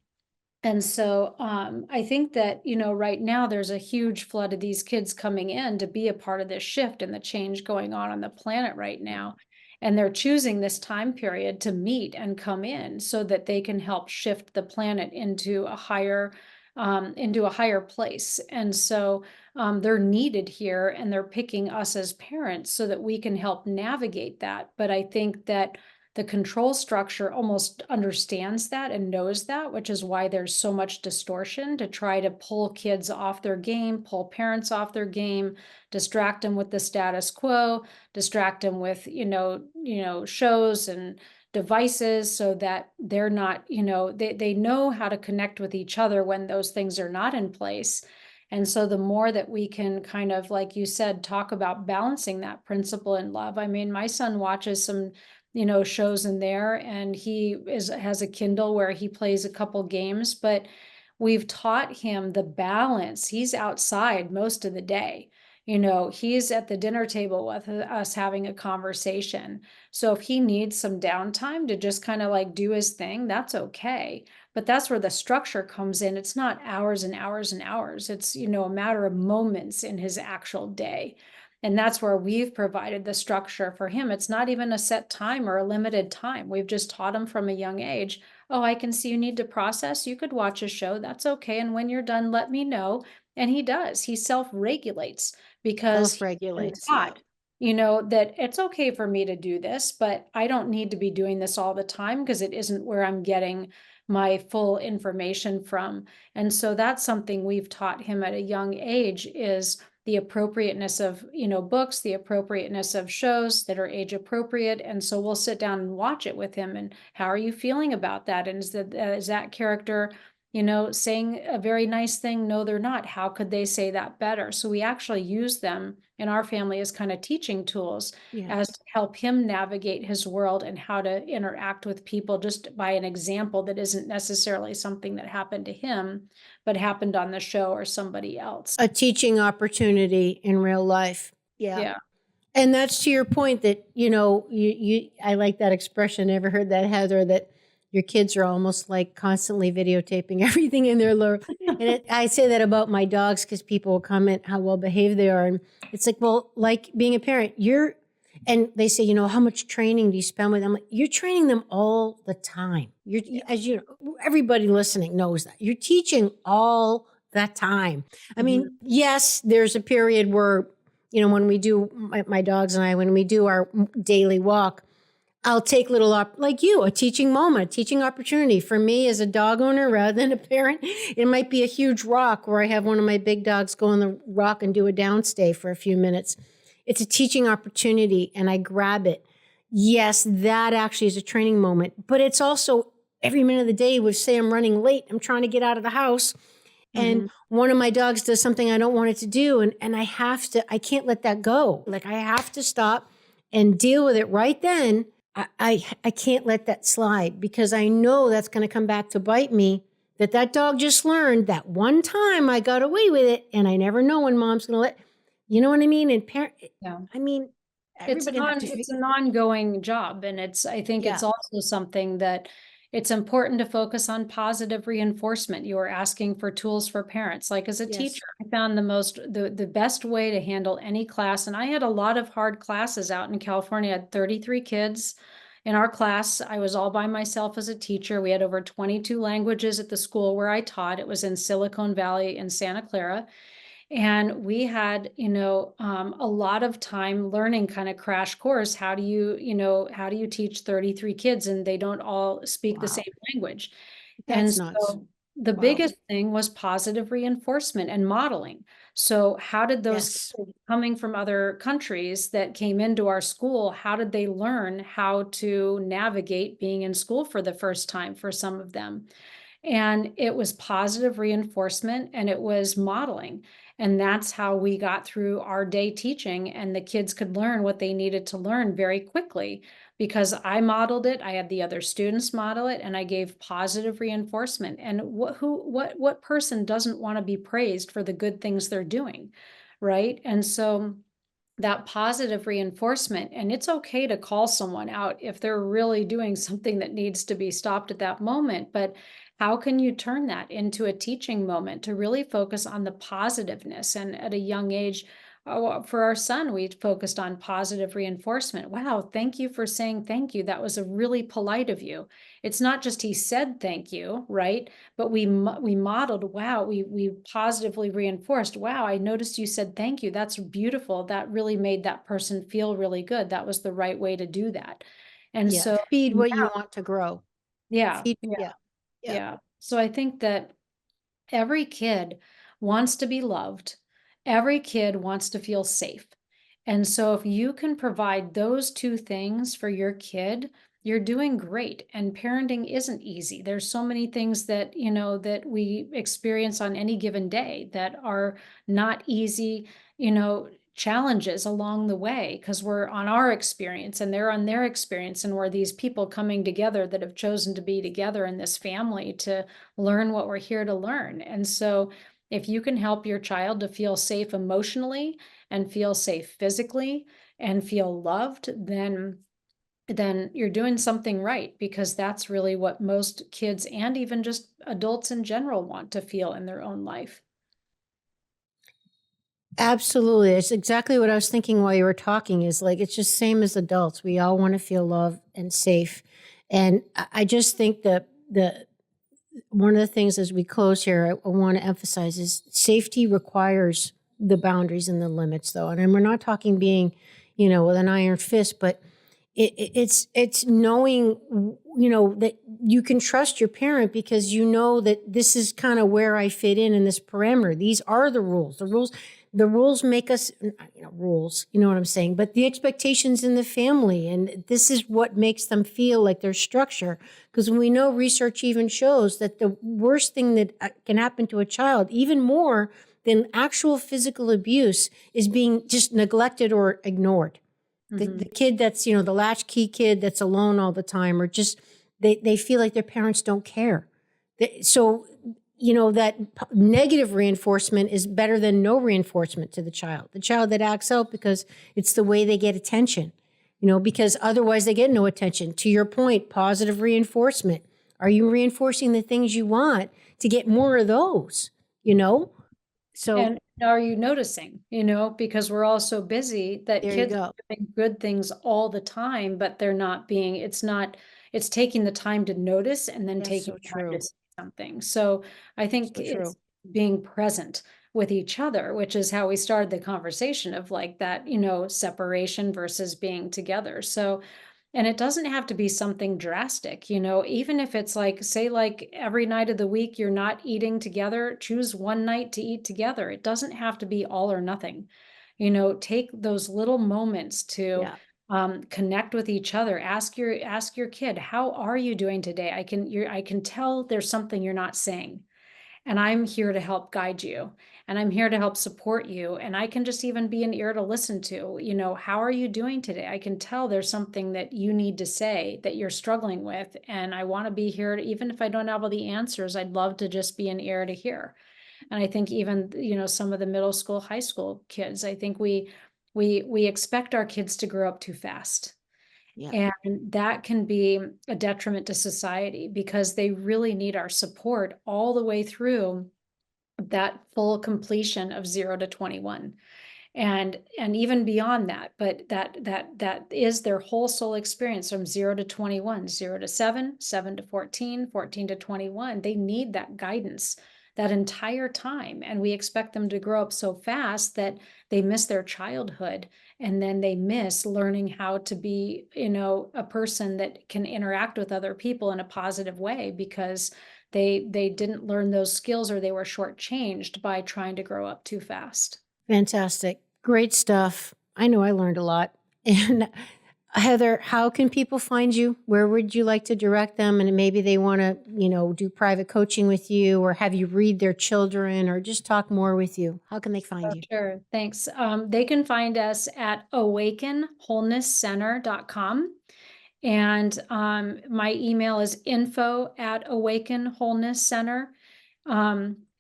and so I think that, right now there's a huge flood of these kids coming in to be a part of this shift and the change going on the planet right now. And they're choosing this time period to meet and come in so that they can help shift the planet into a higher place. And so they're needed here, and they're picking us as parents so that we can help navigate that. But I think that the control structure almost understands that and knows that, which is why there's so much distortion to try to pull kids off their game, pull parents off their game, distract them with the status quo, distract them with, shows and devices, so that they're not, they know how to connect with each other when those things are not in place. And so the more that we can kind of, like you said, talk about balancing that principle in love. I mean, my son watches some shows in there, and has a Kindle where he plays a couple games, but we've taught him the balance. He's outside most of the day. He's at the dinner table with us having a conversation. So if he needs some downtime to just kind of like do his thing, that's okay. But that's where the structure comes in. It's not hours and hours and hours. It's, a matter of moments in his actual day. And that's where we've provided the structure for him. It's not even a set time or a limited time. We've just taught him from a young age. Oh, I can see you need to process. You could watch a show. That's okay. And when you're done, let me know. And he does. He self-regulates because he's been Self-regulates. Yeah. taught, that it's okay for me to do this, but I don't need to be doing this all the time because it isn't where I'm getting my full information from. And so that's something we've taught him at a young age, is the appropriateness of, books, the appropriateness of shows that are age appropriate. And so we'll sit down and watch it with him. And how are you feeling about that? And is that character, saying a very nice thing? No, they're not. How could they say that better? So we actually use them in our family as kind of teaching tools, as Yes. to help him navigate his world and how to interact with people, just by an example that isn't necessarily something that happened to him, but happened on the show or somebody else. A teaching opportunity in real life. Yeah. Yeah. And that's to your point that, I like that expression. Ever heard that, Heather, that your kids are almost like constantly videotaping everything in their lure. And I say that about my dogs because people will comment how well behaved they are. And it's like, well, like being a parent, and they say, how much training do you spend with them? I'm like, you're training them all the time. As you know, everybody listening knows that. You're teaching all the time. I Mhm. mean, yes, there's a period where, when we do, my dogs and I, when we do our daily walk, I'll take like you, a teaching moment, a teaching opportunity for me as a dog owner rather than a parent. It might be a huge rock where I have one of my big dogs go on the rock and do a downstay for a few minutes. It's a teaching opportunity and I grab it. Yes, that actually is a training moment, but it's also every minute of the day. With say I'm running late, I'm trying to get out of the house and Mhm. one of my dogs does something I don't want it to do. And I can't let that go. Like I have to stop and deal with it right then. I can't let that slide because I know that's going to come back to bite me. That dog just learned that one time I got away with it, and I never know when mom's going to let. You know what I mean? And Yeah. I mean, everybody have to It's figure. an ongoing job, and I think Yeah. it's also something that it's important to focus on positive reinforcement. You are asking for tools for parents. Like as a Yes. teacher, I found the best way to handle any class, and I had a lot of hard classes out in California. I had 33 kids in our class. I was all by myself as a teacher. We had over 22 languages at the school where I taught. It was in Silicon Valley in Santa Clara. And we had, a lot of time learning, kind of crash course. How do you teach 33 kids and they don't all speak the same Wow. language? And That's nuts. so the Wow. biggest thing was positive reinforcement and modeling. So how did those Yes. kids coming from other countries that came into our school, how did they learn how to navigate being in school for the first time for some of them? And it was positive reinforcement and it was modeling. And that's how we got through our day teaching, and the kids could learn what they needed to learn very quickly because I modeled it, I had the other students model it, and I gave positive reinforcement. And what person doesn't want to be praised for the good things they're doing, right? And so that positive reinforcement, and it's okay to call someone out if they're really doing something that needs to be stopped at that moment, but how can you turn that into a teaching moment to really focus on the positiveness? And at a young age, for our son, we focused on positive reinforcement. Wow, thank you for saying thank you. That was a really polite of you. It's not just he said thank you, right? But we modeled, wow, we positively reinforced, wow, I noticed you said thank you. That's beautiful. That really made that person feel really good. That was the right way to do that. And Yeah. so, Feed yeah, what you want to grow. yeah, Feed. yeah, Yeah. Yeah. yeah. So I think that every kid wants to be loved. Every kid wants to feel safe. And so if you can provide those two things for your kid, you're doing great. And parenting isn't easy. There's so many things that, that we experience on any given day that are not easy, challenges along the way because we're on our experience and they're on their experience, and we're these people coming together that have chosen to be together in this family to learn what we're here to learn. And so, if you can help your child to feel safe emotionally and feel safe physically and feel loved, then you're doing something right, because that's really what most kids and even just adults in general want to feel in their own life. Absolutely. It's exactly what I was thinking while you were talking is like, it's just same as adults. We all want to feel loved and safe. And I just think that one of the things as we close here, I want to emphasize is safety requires the boundaries and the limits though. And we're not talking being, with an iron fist, but it's knowing, that you can trust your parent because you know that this is kind of where I fit in this parameter. These are the rules. The rules make us, rules, you know what I'm saying? But the expectations in the family, and this is what makes them feel like there's structure. Because we know research even shows that the worst thing that can happen to a child, even more than actual physical abuse, is being just neglected or ignored. The Mhm. kid that's, the latchkey kid that's alone all the time, or just they feel like their parents don't care. So, that negative reinforcement is better than no reinforcement to the child. The child that acts out because it's the way they get attention, because otherwise they get no attention. To your point, positive reinforcement. Are you reinforcing the things you want to get more of those? You know? So And are you noticing, because we're all so busy that there you kids go. are doing good things all the time, but they're not being, it's taking the time to notice and then That's taking so time to true. say something. So I think So true. it's being present with each other, which is how we started the conversation of like that, separation versus being together. So, and it doesn't have to be something drastic, even if it's like, say, like every night of the week, you're not eating together, choose one night to eat together. It doesn't have to be all or nothing. Take those little moments to Yeah. connect with each other. Ask your kid, how are you doing today? I can tell there's something you're not saying, and I'm here to help guide you, and I'm here to help support you, and I can just even be an ear to listen to. How are you doing today? I can tell there's something that you need to say that you're struggling with, and I want to be here to, even if I don't have all the answers, I'd love to just be an ear to hear. And I think even, some of the middle school, high school kids, I think we expect our kids to grow up too fast. Yeah. And that can be a detriment to society because they really need our support all the way through that full completion of 0 to 21, and even beyond that. But that is their whole soul experience from 0 to 21, 0 to 7, 7 to 14, 14 to 21. They need that guidance that entire time, and we expect them to grow up so fast that they miss their childhood, and then they miss learning how to be, a person that can interact with other people in a positive way, because they didn't learn those skills, or they were shortchanged by trying to grow up too fast. Fantastic. Great stuff. I know I learned a lot. And Heather, how can people find you? Where would you like to direct them? And maybe they want to, do private coaching with you, or have you read their children, or just talk more with you. How can they find Oh, you? sure. Thanks. They can find us at awakenwholenesscenter.com. And my email is info@awakenwholenesscenter.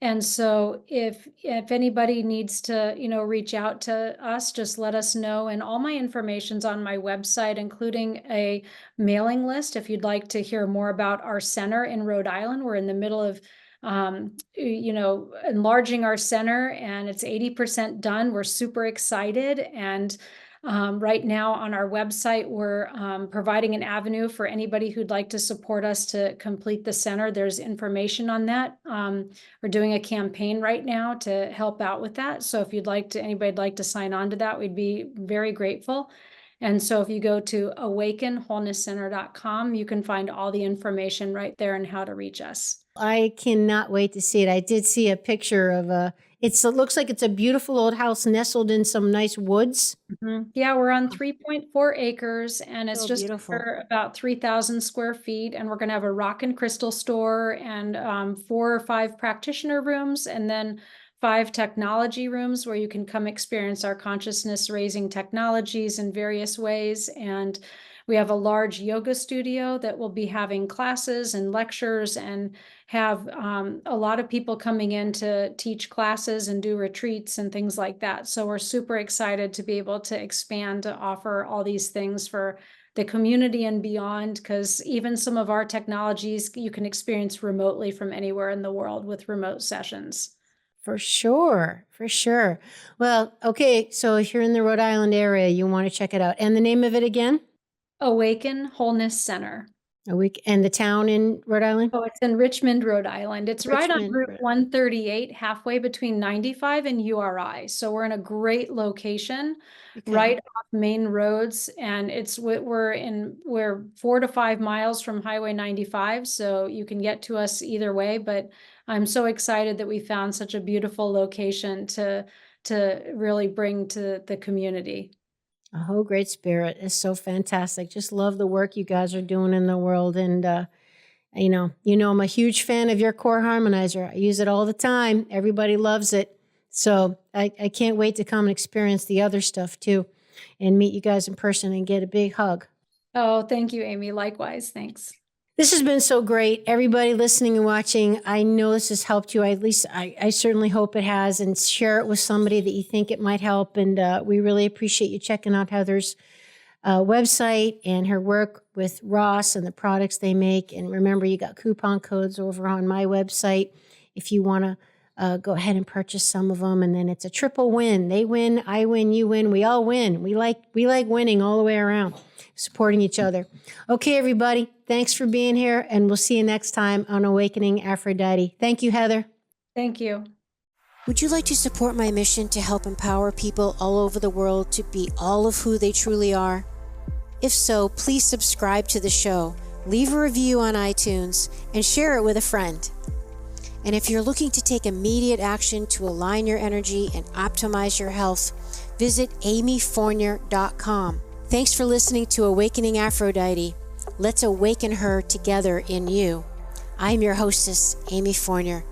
And so if anybody needs to, reach out to us, just let us know. And all my information's on my website, including a mailing list. If you'd like to hear more about our center in Rhode Island, we're in the middle of enlarging our center, and it's 80% done. We're super excited. And right now on our website, we're providing an avenue for anybody who'd like to support us to complete the center. There's information on that. We're doing a campaign right now to help out with that. So if anybody'd like to sign on to that, we'd be very grateful. And so if you go to awakenwholenesscenter.com, you can find all the information right there on how to reach us. I cannot wait to see it. I did see a picture of it looks like it's a beautiful old house nestled in some nice woods. Mm-hmm. Yeah, we're on 3.4 acres, and it's So just beautiful. under about 3,000 square feet. And we're going to have a rock and crystal store, and 4 or 5 practitioner rooms, and then 5 technology rooms where you can come experience our consciousness raising technologies in various ways. And we have a large yoga studio that will be having classes and lectures, and have a lot of people coming in to teach classes and do retreats and things like that. So we're super excited to be able to expand to offer all these things for the community and beyond, because even some of our technologies you can experience remotely from anywhere in the world with remote sessions. For sure. For sure. Well, okay. So if you're in the Rhode Island area, you want to check it out. And the name of it again? Awaken Wholeness Center. And the town in Rhode Island? Oh, it's in Richmond, Rhode Island. It's right on Richmond. Route 138, halfway between 95 and URI. So we're in a great location, Okay. right off main roads, and we're 4 to 5 miles from Highway 95, so you can get to us either way. But I'm so excited that we found such a beautiful location to really bring to the community. A whole great spirit is so fantastic. Just love the work you guys are doing in the world. And, I'm a huge fan of your core harmonizer. I use it all the time. Everybody loves it. So I can't wait to come and experience the other stuff too, and meet you guys in person and get a big hug. Oh, thank you, Amy. Likewise. Thanks. This has been so great. Everybody listening and watching, I know this has helped you. I certainly hope it has. And share it with somebody that you think it might help. And we really appreciate you checking out Heather's website and her work with Ross and the products they make. And remember, you got coupon codes over on my website if you want to go ahead and purchase some of them. And then it's a triple win. They win, I win, you win. We all win. We like winning all the way around, supporting each other. Okay, everybody. Thanks for being here, and we'll see you next time on Awakening Aphrodite. Thank you, Heather. Thank you. Would you like to support my mission to help empower people all over the world to be all of who they truly are? If so, please subscribe to the show, leave a review on iTunes, and share it with a friend. And if you're looking to take immediate action to align your energy and optimize your health, visit amyfournier.com. Thanks for listening to Awakening Aphrodite. Let's awaken her together in you. I'm your hostess, Amy Fournier,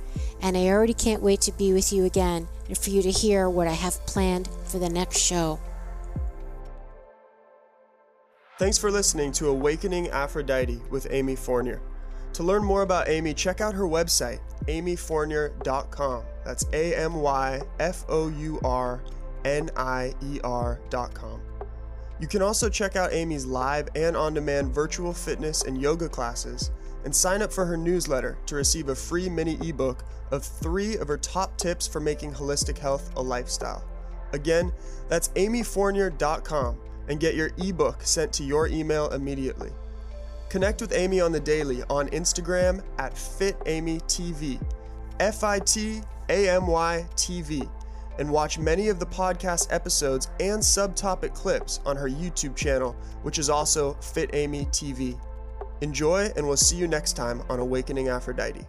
and I already can't wait to be with you again and for you to hear what I have planned for the next show. Thanks for listening to Awakening Aphrodite with Amy Fournier. To learn more about Amy, check out her website, amyfournier.com. That's AMYFOURNIER.com. You can also check out Amy's live and on-demand virtual fitness and yoga classes, and sign up for her newsletter to receive a free mini ebook of 3 of her top tips for making holistic health a lifestyle. Again, that's amyfournier.com, and get your ebook sent to your email immediately. Connect with Amy on the daily on Instagram at FitAmyTV, FITAMYTV, and watch many of the podcast episodes and subtopic clips on her YouTube channel, which is also Fit Amy TV. Enjoy, and we'll see you next time on Awakening Aphrodite.